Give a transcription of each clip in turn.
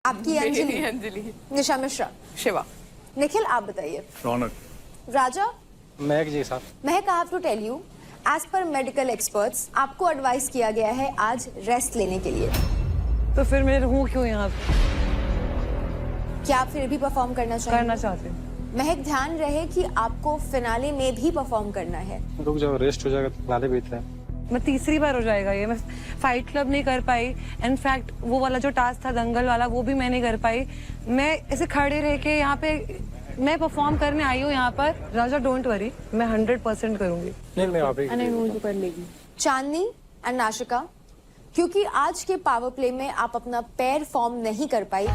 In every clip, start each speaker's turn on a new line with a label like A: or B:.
A: आपकी अंजलि,
B: अंजलि,
A: निशा मिश्रा,
B: शिवा,
A: निखिल, आप बताइए।
C: रौनक,
A: राजा,
D: महक जी साहब।
A: Mahak, I have to tell you, as per medical experts आपको एडवाइस किया गया है आज रेस्ट लेने के लिए।
B: तो फिर मैं रहूं क्यों यहाँ पे?
A: क्या आप फिर भी परफॉर्म करना
B: करना
A: चाहिए?
B: चाहते हैं।
A: महक, ध्यान रहे कि आपको फिनाले में भी परफॉर्म करना है।
D: रुक जाओ, रेस्ट हो जाएगा तो नाले बीत रहे हैं।
B: मैं तीसरी बार हो जाएगा ये। मैं फाइट क्लब नहीं कर पाई। इनफैक्ट वो वाला जो टास्क था दंगल वाला वो भी मैं नहीं कर पाई। मैं ऐसे खड़े रह के यहाँ पे मैं परफॉर्म करने आई हूँ यहाँ पर। राजा डोंट वरी, मैं 100% करूंगी।
D: नहीं मैं आप ही
B: कर लेगी।
A: चांदनी एंड नाशिका, क्योंकि आज के पावर प्ले में आप अपना पैर फॉर्म नहीं कर पाई,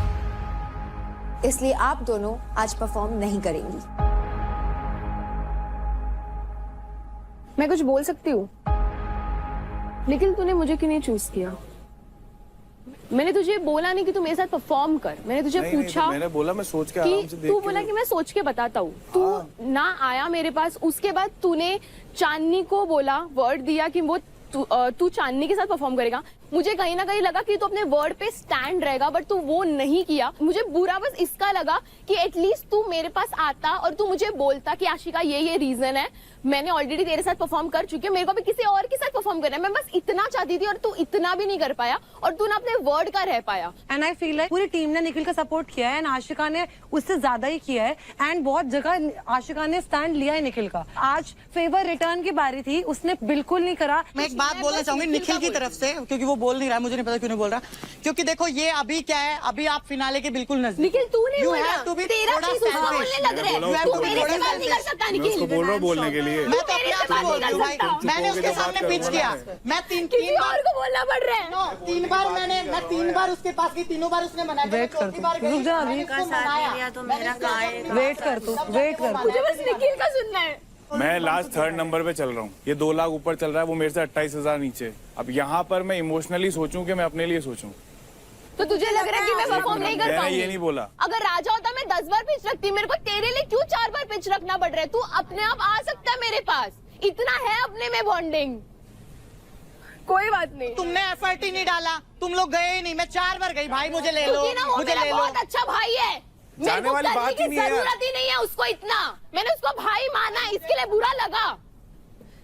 A: इसलिए आप दोनों आज परफॉर्म नहीं करेंगी।
E: मैं कुछ बोल सकती हूँ? निखिल, तूने मुझे क्यों नहीं चूज किया? मैंने तुझे बोला नहीं कि तू मेरे साथ परफॉर्म कर। मैंने तुझे पूछा,
C: तो मैंने बोला मैं सोच के आराम से देख
E: तू
C: के
E: बोला कि मैं सोच के बताता हूँ। तू ना आया मेरे पास। उसके बाद तूने चांदनी को बोला, वर्ड दिया कि वो तू चांदनी के साथ परफॉर्म करेगा। मुझे कहीं ना कहीं लगा कि तू अपने वर्ड पे स्टैंड रहेगा, बट तू वो नहीं किया। मुझे बुरा बस इसका लगा कि एटलीस्ट तू मेरे पास आता और तू मुझे बोलता कि आशिका ये रीजन है, मैंने ऑलरेडी तेरे साथ परफॉर्म कर चुकी हूँ, मेरे को भी किसी और के साथ परफॉर्म करना है। मैं बस इतना चाहती थी और तू इतना भी नहीं कर पाया और तू ना अपने वर्ड का रह पाया।
B: एंड आई फील लाइक पूरी टीम ने निखिल का सपोर्ट किया है एंड आशिका ने उससे ज्यादा ही किया है। एंड बहुत जगह आशिका ने स्टैंड लिया है निखिल का। आज फेवर रिटर्न की बारी थी, उसने बिल्कुल नहीं करा।
F: मैं एक बात बोलना चाहूंगी निखिल की तरफ से, क्योंकि वो बोल नहीं रहा है, मुझे नहीं पता क्यों नहीं बोल रहा। क्योंकि देखो ये अभी क्या है, अभी आप फिनाले के बिल्कुल नजदीक।
E: निखिल, तू नहीं
F: You
E: बोल रहा।
F: have to be
E: तेरा
F: थोड़ा
E: चीज उसको
F: selfish।
E: बोलने लग रहा है।
C: बोला
E: तू
C: उसको
E: मेरे से
C: बोलना
E: बात नहीं कर सकता
C: मैं उसको
E: निखिल।
C: बोल रहा हूँ बोलने के लिए।
F: मैं तो अपने आप को बोल रही हूँ भाई, मैंने उसके सामने पिच किया। मैं तीन
E: और को बोलना पड़ रहा है।
F: तीन बार मैं 3 बार उसके पास गई, तीनों बार उसने मना किया।
B: वेट कर
F: चौथी बार
B: तू, रुक जा अभी। वेट कर तू, वेट कर तू।
E: मुझे बस निखिल का सुनना है।
C: मैं लास्ट 3rd नंबर पे चल रहा हूँ। ये 2 लाख ऊपर चल रहा है, वो मेरे से 28,000 नीचे। अब यहाँ पर मैं इमोशनली सोचूं कि मैं अपने लिए सोचूं।
E: तो तुझे लग रहा है कि मैं परफॉर्म नहीं कर
C: मैंने
E: पाऊंगी?
C: ये नहीं बोला।
E: अगर राजा होता मैं 10 बार पिच रखती। मेरे को तेरे लिए क्यों 4 बार पिच रखना पड़ रहा है? तू अपने आप आ सकता है मेरे पास, इतना है अपने में बॉन्डिंग। कोई बात नहीं।
F: तुमने एफर्ट ही नहीं डाला, तुम लोग गए ही नहीं। मैं 4 बार गई, भाई मुझे ले लो,
E: क्योंकि ना वो
F: मुझे
E: मेरा
F: ले लो।
E: बहुत अच्छा भाई है। मेरे
C: जाने
E: को
C: वाली
E: करने
C: बात
E: की
C: ही नहीं है।
E: जरूरत ही नहीं है उसको इतना। मैंने उसको भाई माना, इसके लिए बुरा लगा।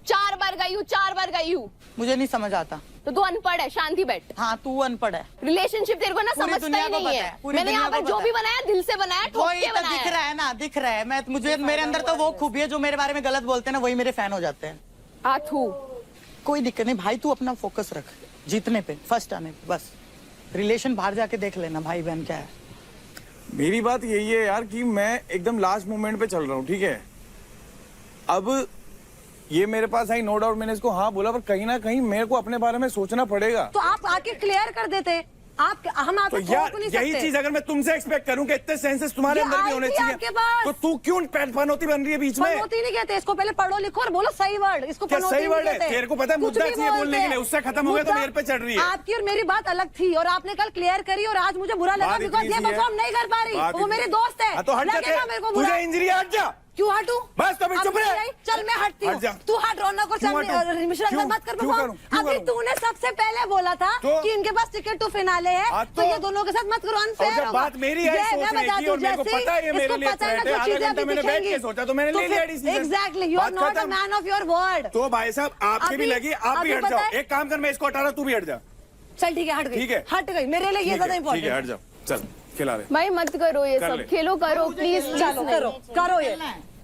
E: 4 बार गई हूँ, 4 बार गई हूँ।
F: मुझे नहीं समझ आता।
E: तो तू अनपढ़ है, शांति बैठ।
F: हाँ तू अनपढ़ है।
E: रिलेशनशिप तेरे को ना
F: पूरी
E: समझता
F: दुनिया
E: ही
F: को
E: नहीं
F: पता
E: है।
F: है, पूरी
E: मैंने
F: दुनिया
E: यहाँ पर
F: को
E: जो
F: पता
E: भी
F: है।
E: बनाया दिल से बनाया, ठोक
F: वही
E: के
F: तो
E: बनाया
F: दिख रहा है ना, दिख रहा है। मैं मुझे मेरे अंदर तो वो खूबी है, जो मेरे बारे में गलत बोलते हैं ना, वही मेरे फैन हो जाते हैं।
E: आथू,
F: कोई दिक्कत नहीं भाई, तू अपना फोकस रख जीतने पे, फर्स्ट आने पे बस। रिलेशन बाहर जाके देख लेना भाई बहन क्या है।
C: मेरी बात यही है यार कि मैं एकदम लास्ट मोमेंट पे चल रहा हूँ, ठीक है। अब ये मेरे पास आई, नो डाउट मैंने इसको हाँ बोला, पर कहीं ना कहीं मेरे को अपने बारे में सोचना पड़ेगा।
B: तो आप आके क्लियर कर देते। हम
C: तो
B: आपसे
C: यार
B: थोप नहीं
C: यही
B: सकते।
C: चीज अगर मैं तुमसे एक्सपेक्ट करूं कि इतने सेंसेस तुम्हारे
B: ये
C: अंदर भी
B: आई
C: होने
B: थी
C: चाहिए,
B: आपके पास।
C: तो तू क्यों पनौती बन रही है बीच में?
B: पनौती नहीं कहते इसको, पहले पढ़ो लिखो और बोलो सही वर्ड। इसको
C: क्या
B: पनौती
C: सही
B: नहीं
C: वर्ड है?
B: कहते।
C: तेरे को पता है
B: कुछ
C: मुद्दा
B: भी
C: चाहिए बोलने के लिए,
B: बोलते।
C: उससे खत्म हो गया तो
B: मुद्दा
C: मेरे पे चढ़ रही है।
B: आपकी और मेरी बात अलग थी और आपने कल क्लियर करी और आज मुझे बुरा लगा
C: बात
B: बिकॉज
C: इतनी
B: ये
C: सी है।
B: परफॉर्म नहीं कर पा रही।
C: बात
B: वो
C: इतनी-
B: मेरी दोस्त है।
C: हाँ, तो हट जा,
B: लगेगा मेरे को बुरा।
C: तुझे इंजरी है, हट जा।
B: क्यों हटू?
C: बस तो अभी चुप रह।
B: चल मैं हटती
C: हट जा।
B: हूँ। तू हट, रौनक और
C: क्यों हटूं?
B: चल मिश्रा
C: क्यों?
B: मत कर
C: क्यों
B: परफॉर्म।
C: करूं? क्यों
B: अभी
C: करूं?
B: तूने सबसे पहले बोला था
C: तो?
B: कि इनके पास टिकट टू फिनाले है,
C: हाँ,
B: तो ये दोनों के साथ मत करो,
C: और
B: अनफेयर
C: जब बात मेरी आई सोचने की और मेरे को पता है ये मेरे लिए थ्रेट है, आधा घंटा मैंने बैठ के सोचा तो मैंने ले लिया डिसीजन।
B: एग्जैक्टली, यू आर
C: बात
B: नॉट अ
C: खत्म।
B: Man of your word.
C: तो भाई साहब आपकी भी
B: अभी-
C: लगी, आप भी
B: अभी
C: हट
B: पता
C: जाओ।
B: है-
C: एक काम कर, मैं इसको हटा रहा, तू भी हट जा।
B: चल ठीक है, हट गई।
C: ठीक है।
B: हट गई, मेरे लिए ये ज्यादा
C: ठीक है,
B: इम्पोर्टेंट
C: हट जाओ। चल खिला दे।
E: भाई मत करो ये
C: कर
E: सब।
C: ले।
E: खेलो करो प्लीज,
B: चलो करो करो। ये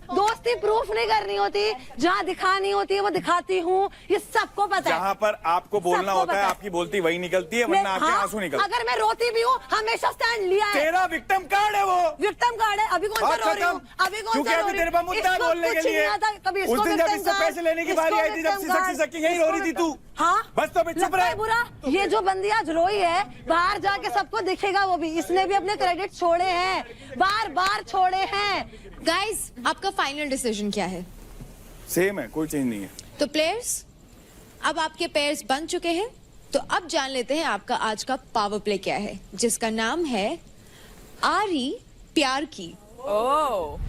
B: दोस्ती प्रूफ नहीं करनी होती, जहाँ दिखानी होती है वो दिखाती हूँ, ये सबको पता है।
C: जहाँ पर आपको बोलना
B: सबको
C: होता
B: पता
C: है,
B: है।
C: आपकी बोलती वही निकलती है, वरना आपके
B: हाँ,
C: आंसू निकलते।
B: अगर मैं रोती भी हूँ, हमेशा स्टैंड लिया है।
C: तेरा विक्टिम कार्ड है वो।
B: विक्टिम कार्ड है। अभी कौन सा
C: बात
B: रो रही हूँ?
C: खत्म।
B: अभी कौन
C: क्योंकि
B: सा रो
C: अभी
B: रही
C: तेरे
B: हूँ?
C: पास मुद्दा है
B: इसको
C: बोलने
B: कुछ
C: के लिए।
B: नहीं आता, कभी
C: उस
B: इसको
C: दिन जब
B: victim
C: इससे
B: card,
C: पैसे लेने की
B: इसको
C: बारी आई थी, जब
B: victim card,
C: सिसकी यही रो रही थी तू।
B: हाँ
C: बस तो अभी चुप
B: लगता
C: रह।
B: है बुरा। ये जो बंदी आज रोई है, बाहर जाके सबको दिखेगा वो भी। इसने भी अपने क्रेडिट छोड़े हैं, बार बार छोड़े हैं।
A: गाइस, आपका फाइनल डिसीजन क्या है?
C: सेम है, कोई चेंज नहीं है।
A: तो प्लेयर्स, अब आपके पेयर्स बन चुके हैं, तो अब जान लेते हैं आपका आज का पावर प्ले क्या है, जिसका नाम है आरी प्यार की।
B: ओह,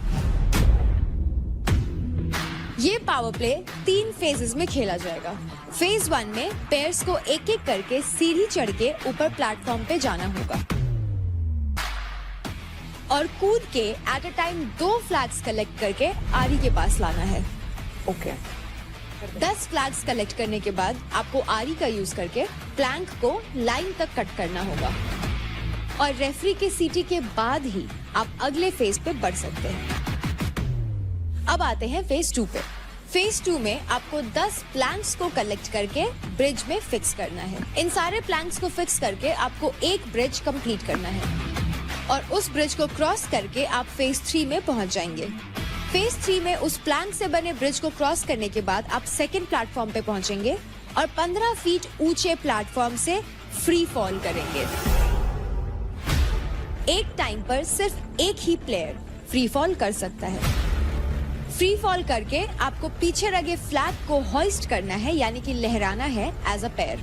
A: ये पावर प्ले 3 फेजेस में खेला जाएगा। फेज 1 में पेयर्स को एक एक करके सीढ़ी चढ़ के ऊपर प्लेटफॉर्म पे जाना होगा। फेज 2 में पेयर्स को एक एक करके सीढ़ी चढ़ के ऊपर प्लेटफॉर्म पे जाना होगा। और फेज 3 में पेयर्स को एक एक करके सीढ़ी चढ़ के ऊपर प्लेटफॉर्म पे जाना होगा। और कूद के at a time 2 flags collect करके आरी के पास लाना है।
B: ओके
A: 10 फ्लैग्स कलेक्ट करने के बाद आपको आरी का यूज करके प्लैंक को लाइन तक कट करना होगा और रेफरी के सीटी के बाद ही आप अगले फेज पे बढ़ सकते हैं। अब आते हैं फेज 2 पे। फेज 2 में आपको 10 प्लैंक्स को कलेक्ट करके ब्रिज में फिक्स करना है। इन सारे प्लैंक्स को फिक्स करके आपको एक ब्रिज कंप्लीट करना है और उस ब्रिज को क्रॉस करके आप फेज 3 में पहुंच जाएंगे। फेज 3 में उस प्लैंक से बने ब्रिज को क्रॉस करने के बाद आप सेकंड प्लेटफॉर्म पे पहुंचेंगे और 15 फीट ऊंचे प्लेटफॉर्म से फ्री फॉल करेंगे। एक टाइम पर सिर्फ एक ही प्लेयर फ्री फॉल कर सकता है। फ्री फॉल करके आपको पीछे लगे फ्लैग को होइस्ट करना है, यानी कि लहराना है एज अ पेयर,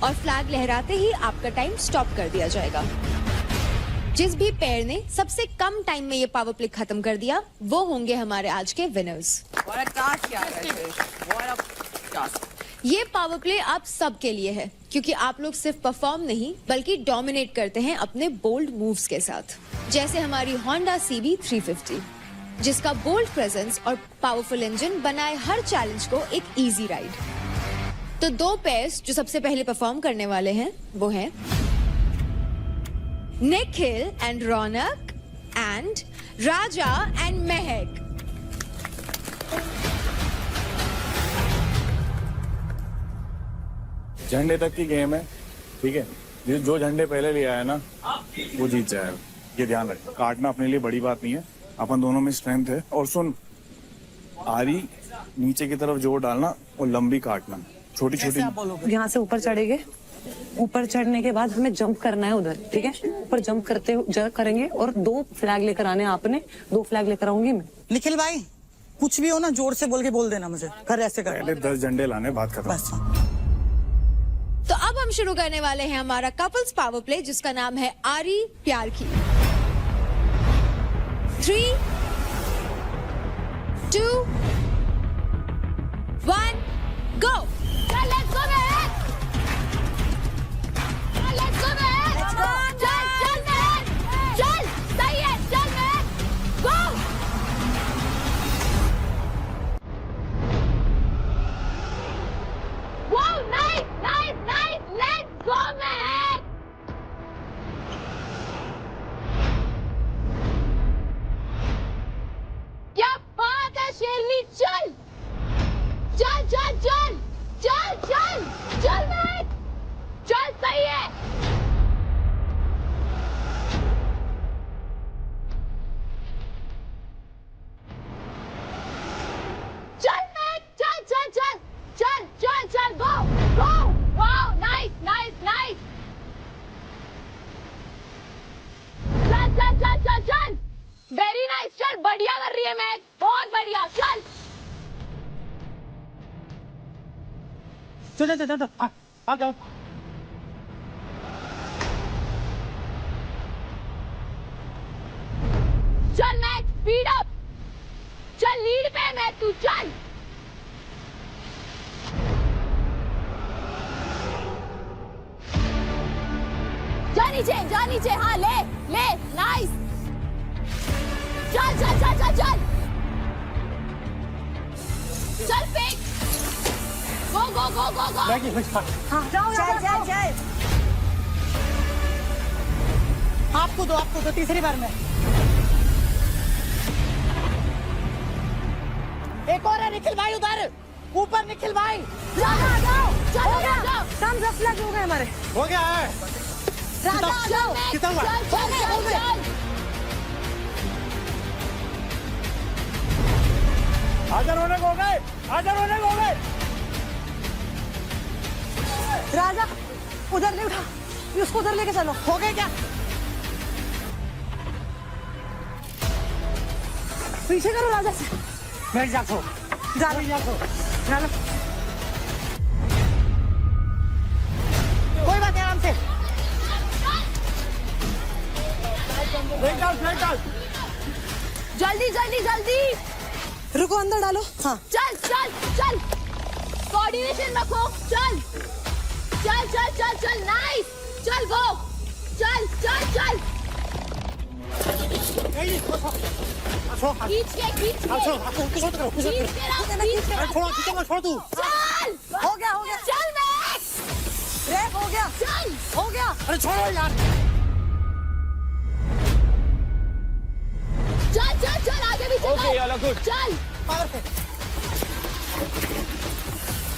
A: और फ्लैग लहराते ही आपका टाइम स्टॉप कर दिया जाएगा। जिस भी पेयर ने सबसे कम टाइम में ये पावर प्ले खत्म कर दिया वो होंगे हमारे आज के विनर्स। ये पावर प्ले आप सबके लिए है क्योंकि आप लोग सिर्फ परफॉर्म नहीं बल्कि डोमिनेट करते हैं अपने बोल्ड मूव्स के साथ, जैसे हमारी होंडा CB 350 जिसका बोल्ड प्रेजेंस और पावरफुल इंजन बनाए हर चैलेंज को एक इजी राइड। तो 2 पेयर्स जो सबसे पहले परफॉर्म करने वाले हैं वो हैं Nikhil and Raunak and Raja and महक।
C: झंडे तक की गेम है, ठीक है। जो झंडे पहले ले आया ना वो जीत जाएगा, ये ध्यान रख। काटना अपने लिए बड़ी बात नहीं है, अपन दोनों में स्ट्रेंथ है। और सुन, आरी नीचे की तरफ जोर डालना और लंबी काटना, छोटी छोटी।
B: यहाँ से ऊपर चढ़ेंगे, ऊपर चढ़ने के बाद हमें जंप करना है उधर, ठीक है। ऊपर जंप करेंगे और 2 फ्लैग लेकर आने, आपने 2 फ्लैग लेकर आऊंगी मैं।
F: निखिल भाई कुछ भी हो ना जोर से बोल देना मुझे, कर ऐसे कर।
C: पहले 10 झंडे लाने, बात खत्म।
F: बस
A: तो अब हम शुरू करने वाले हैं हमारा कपल्स पावर प्ले जिसका नाम है आरी प्यार की। 3, 2, 1, go!
E: चल लेट्स गो महक, चल लेट्स गो महक, चल चल महक, चल सही है, चल Mahak, go. Wow nice nice nice, let's go Mahak. क्या बात है शेरनी, चल चल चल चल चल चल चल महक, चल सही है। चल महक, चल चल चल चल चल चल, गो गो, वाओ नाइस नाइस नाइस, चल चल चल चल चल, वेरी नाइस, चल बढ़िया कर रही है महक, बहुत बढ़िया, चल
F: चल आ जाओ।
E: चल मैच स्पीड अप, चल लीड पे मैं, तू चल जा नीचे, हाँ ले ले, नाइस, चल चल चल चल चल चल फेंक, गो गो गो गो गो,
B: हाँ जाओ
G: चल चल चल,
F: आपको दो तीसरी बार में। एक और है निखिल भाई उधर ऊपर, निखिल भाई
E: जाओ जाओ चलो जाओ,
B: सब 10 लाख हो गए हमारे,
F: हो गया है।
E: राजा चल
F: कितना हुआ?
E: चल चल चल चल,
C: आजा रोने को हो गए, आजा रोने को हो गए।
B: राजा उधर ले उठा, उसको उधर लेके चलो।
F: हो गए क्या?
B: पीछे करो राजा से,
F: बैठ जाओ,
B: जा लो।
F: कोई बात नहीं, आराम से।
E: जल्दी जल्दी जल्दी,
B: रुको अंदर डालो, हाँ
E: चल चल चल, कोऑर्डिनेशन रखो, चल चल चल चल चल, नाइस, चल गो, चल चल चल खींच के खींच के खींच के रख, खींच के रख।
F: छोड़ तू।
E: चल
F: हो गया
E: चल मैं
F: ब्रेक हो गया
E: चल
F: हो गया। अरे छोड़ो यार।
E: चल चल चल आगे भी चल
C: Okay, Yala, good.
E: चल
F: पावर पे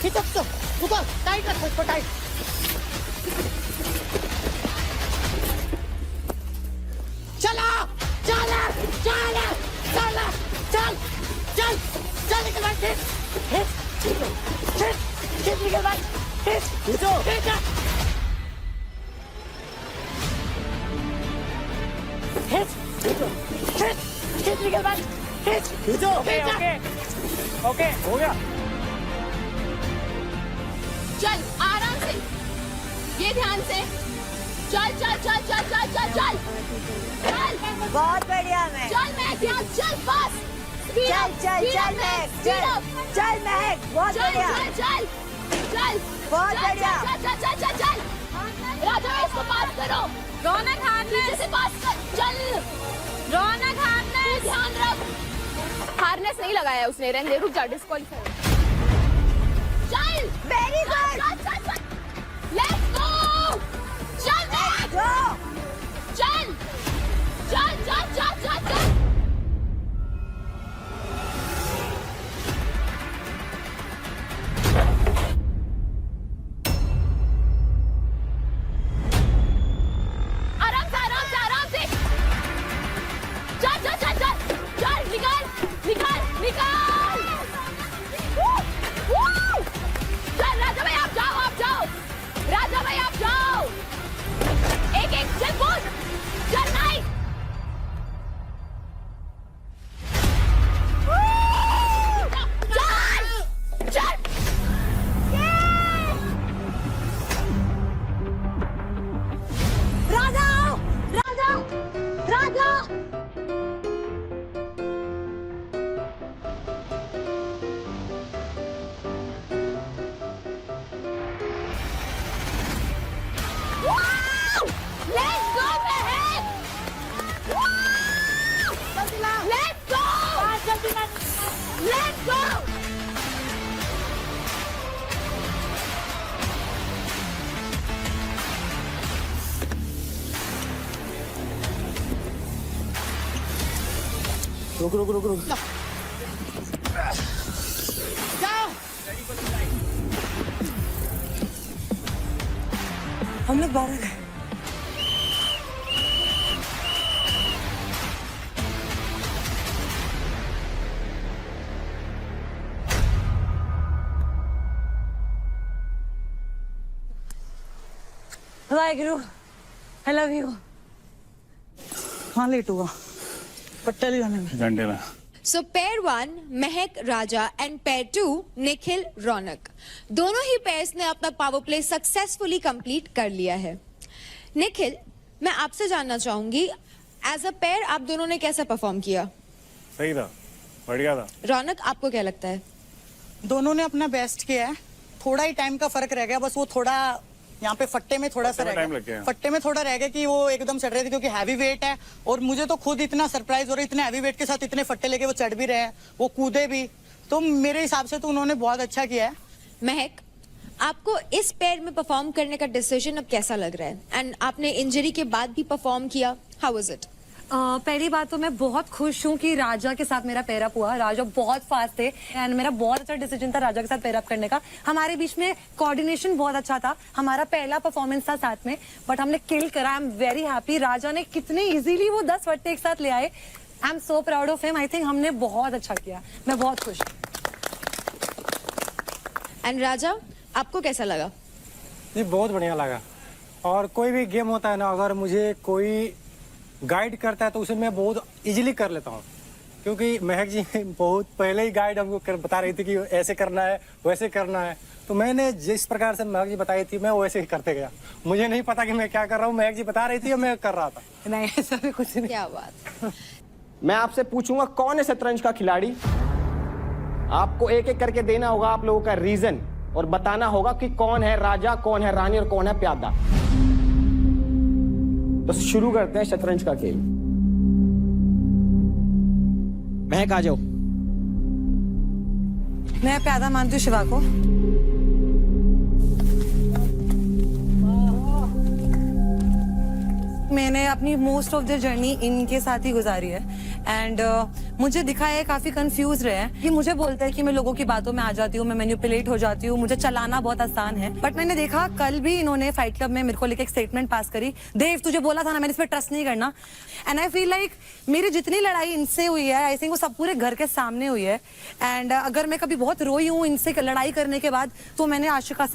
F: खींचो खींचो ऊपर टाइट रखो इसको टाइट। चला चला चला चला चल चल चल निकल भाई खींच निकल भाई खींचो खींच निकल भाई खींचो
C: ओके हो गया।
E: चल आराम से ये ध्यान से चल चल चल चल चल चल चल चल
G: बहुत बढ़िया मैं
E: चल मैं ध्यान चल बस
G: चल चल चल महक चल महक बहुत
E: चल
G: बढ़िया
E: चल चल चल
G: बहुत
E: चल,
G: बढ़िया।
E: चल चल चल चल चल राजा भाई इसको पास करो रौनक हारनेस से पास कर चल रौनक हारनेस ध्यान रख हारनेस नहीं लगाया उसने रहने दे रुक जा डिस्क्वालीफाई चल
G: वेरी गुड
E: चल चल चल लेट्स गो चल मैं
G: गो
E: चल चल चल चल चल चल आराम से चल चल चल चल चल निकाल निकाल निकाल चल राजा भाई आप जाओ राजा भाई आप जाओ एक एक चल कूद चल नहीं चल चल
G: राजा राजा राजा
E: Let's go, Mehak! Let's go! Let's go!
C: रुक रुक रुक रुक
F: जाओ हम लोग 12 गए
B: वाहेगुरु आई लव यू।
F: हाँ लेट हुआ पट्टा ले जाने में।
C: घंटे में
A: सो pair 1 Mahak Raja and pair 2 Nikhil रौनक दोनों ही पेयर्स ने अपना पावर प्ले सक्सेसफुली कंप्लीट कर लिया है। निखिल, मैं आपसे जानना चाहूंगी एज अ पेयर आप दोनों ने कैसा परफॉर्म किया?
C: सही था, बढ़िया था।
A: रौनक, आपको क्या लगता है?
F: दोनों ने अपना बेस्ट किया है। थोड़ा ही टाइम का फर्क रह गया, बस वो थोड़ा यहाँ पे फट्टे में थोड़ा सा
C: फट्टे में
F: रह
C: टाइम लग
F: गया।
C: गया।
F: फट्टे में थोड़ा रह गया कि वो एकदम चढ़ रहे थे क्योंकि हैवी वेट है और मुझे तो खुद इतना सरप्राइज हो रहा है, इतने हैवी वेट के साथ इतने फट्टे लेके वो चढ़ भी रहे हैं, वो कूदे भी, तो मेरे हिसाब से तो उन्होंने बहुत अच्छा किया है।
A: महक, आपको इस पेयर में परफॉर्म करने का डिसीजन अब कैसा लग रहा है? एंड आपने इंजरी के बाद भी परफॉर्म किया, हाउ वाज इट?
B: पहली बात तो मैं बहुत खुश हूँ कि राजा के साथ मेरा पेयरअप हुआ। राजा बहुत फास्ट थे एंड मेरा बहुत अच्छा डिसीजन था राजा के साथ पेयरअप करने का। हमारे बीच में कोऑर्डिनेशन बहुत अच्छा था, हमारा पहला परफॉर्मेंस था साथ में, बट हमने किल करा। I am very happy. Raja ने कितने इजीली वो 10 फट्टे एक साथ ले आए। आई am so proud of him. I think हमने बहुत अच्छा किया, मैं बहुत खुश हूँ।
A: एंड राजा, आपको कैसा लगा?
D: ये बहुत बढ़िया लगा। और कोई भी गेम होता है ना, अगर मुझे कोई गाइड करता है तो उसे मैं बहुत इजीली कर लेता हूँ, क्योंकि महक जी बहुत पहले ही गाइड हमको बता रही थी कि ऐसे करना है वैसे करना है, तो मैंने जिस प्रकार से महक जी बताई थी मैं वैसे ही करते गया। मुझे नहीं पता कि मैं क्या कर रहा हूँ, महक जी बता रही थी और मैं कर रहा था।
B: नहीं ऐसा भी कुछ नहीं।
A: क्या बात।
H: मैं आपसे पूछूंगा कौन है शतरंज का खिलाड़ी। आपको एक एक करके देना होगा आप लोगों का रीजन और बताना होगा कि कौन है राजा, कौन है रानी और कौन है प्यादा। तो शुरू करते हैं शतरंज का खेल। महक आ जाओ।
B: मैं प्यादा मानती हूँ शिवा को। मैंने अपनी मोस्ट ऑफ द जर्नी इनके साथ ही गुजारी है एंड मुझे दिखा है काफी कंफ्यूज रहे हैं कि मुझे बोलते हैं कि मैं लोगों की बातों में आ जाती हूँ, मैं मैनिपुलेट हो जाती हूँ, मुझे चलाना बहुत आसान है। बट मैंने देखा कल भी इन्होंने फाइट क्लब में मेरे को लेकर एक स्टेटमेंट पास करी, देव तुझे बोला था ना मैंने इस पर ट्रस्ट नहीं करना। एंड आई फील लाइक मेरी जितनी लड़ाई इनसे हुई है आई थिंक वो सब पूरे घर के सामने हुई है। एंड अगर मैं कभी बहुत रोई हूँ इनसे लड़ाई करने के बाद तो मैंने आशिका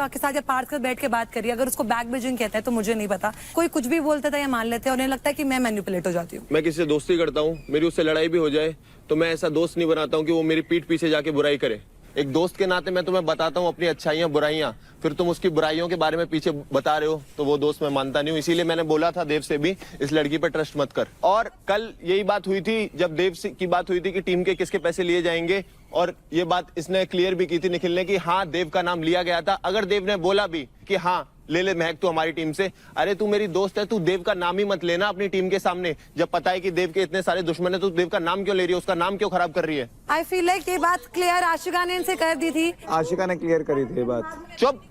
B: के साथ या पार्थ कर बैठ के बात करी। अगर उसको बैक बेजिंग कहते हैं तो मुझे नहीं पता, कोई कुछ भी बोलता था या मान लेते हैं, उन्हें लगता है कि मैं मैनिपुलेट हो जाती हूँ।
I: मैं किसी से दोस्ती करता हूँ, मेरी उससे लड़ाई भी हो जाए तो मैं ऐसा दोस्त नहीं बनाता हूँ कि वो मेरी पीठ पीछे जाके बुराई करे। एक दोस्त के नाते मैं तुम्हें बताता हूँ अपनी अच्छाइयाँ बुराइयाँ, फिर तुम उसकी बुराइयों के बारे में पीछे बता रहे हो तो वो दोस्त मैं मानता नहीं हूँ। इसीलिए मैंने बोला था देव से भी इस लड़की पर ट्रस्ट मत कर। और कल यही बात हुई थी जब देव की बात हुई थी कि टीम के किसके पैसे लिए जाएंगे, और ये बात इसने क्लियर भी की थी निखिल ने कि हाँ देव का नाम लिया गया था। अगर देव ने बोला भी कि हाँ ले ले महक तू हमारी टीम से, अरे तू मेरी दोस्त है, तू देव का नाम ही मत लेना अपनी टीम के सामने। जब पता है कि देव के इतने सारे दुश्मन है तो देव का नाम क्यों ले रही है, उसका नाम क्यों खराब कर रही है?
B: आई फील लाइक ये बात क्लियर आशिका ने इनसे कर दी थी।
C: आशिका ने क्लियर करी थी ये बात।
I: चुप।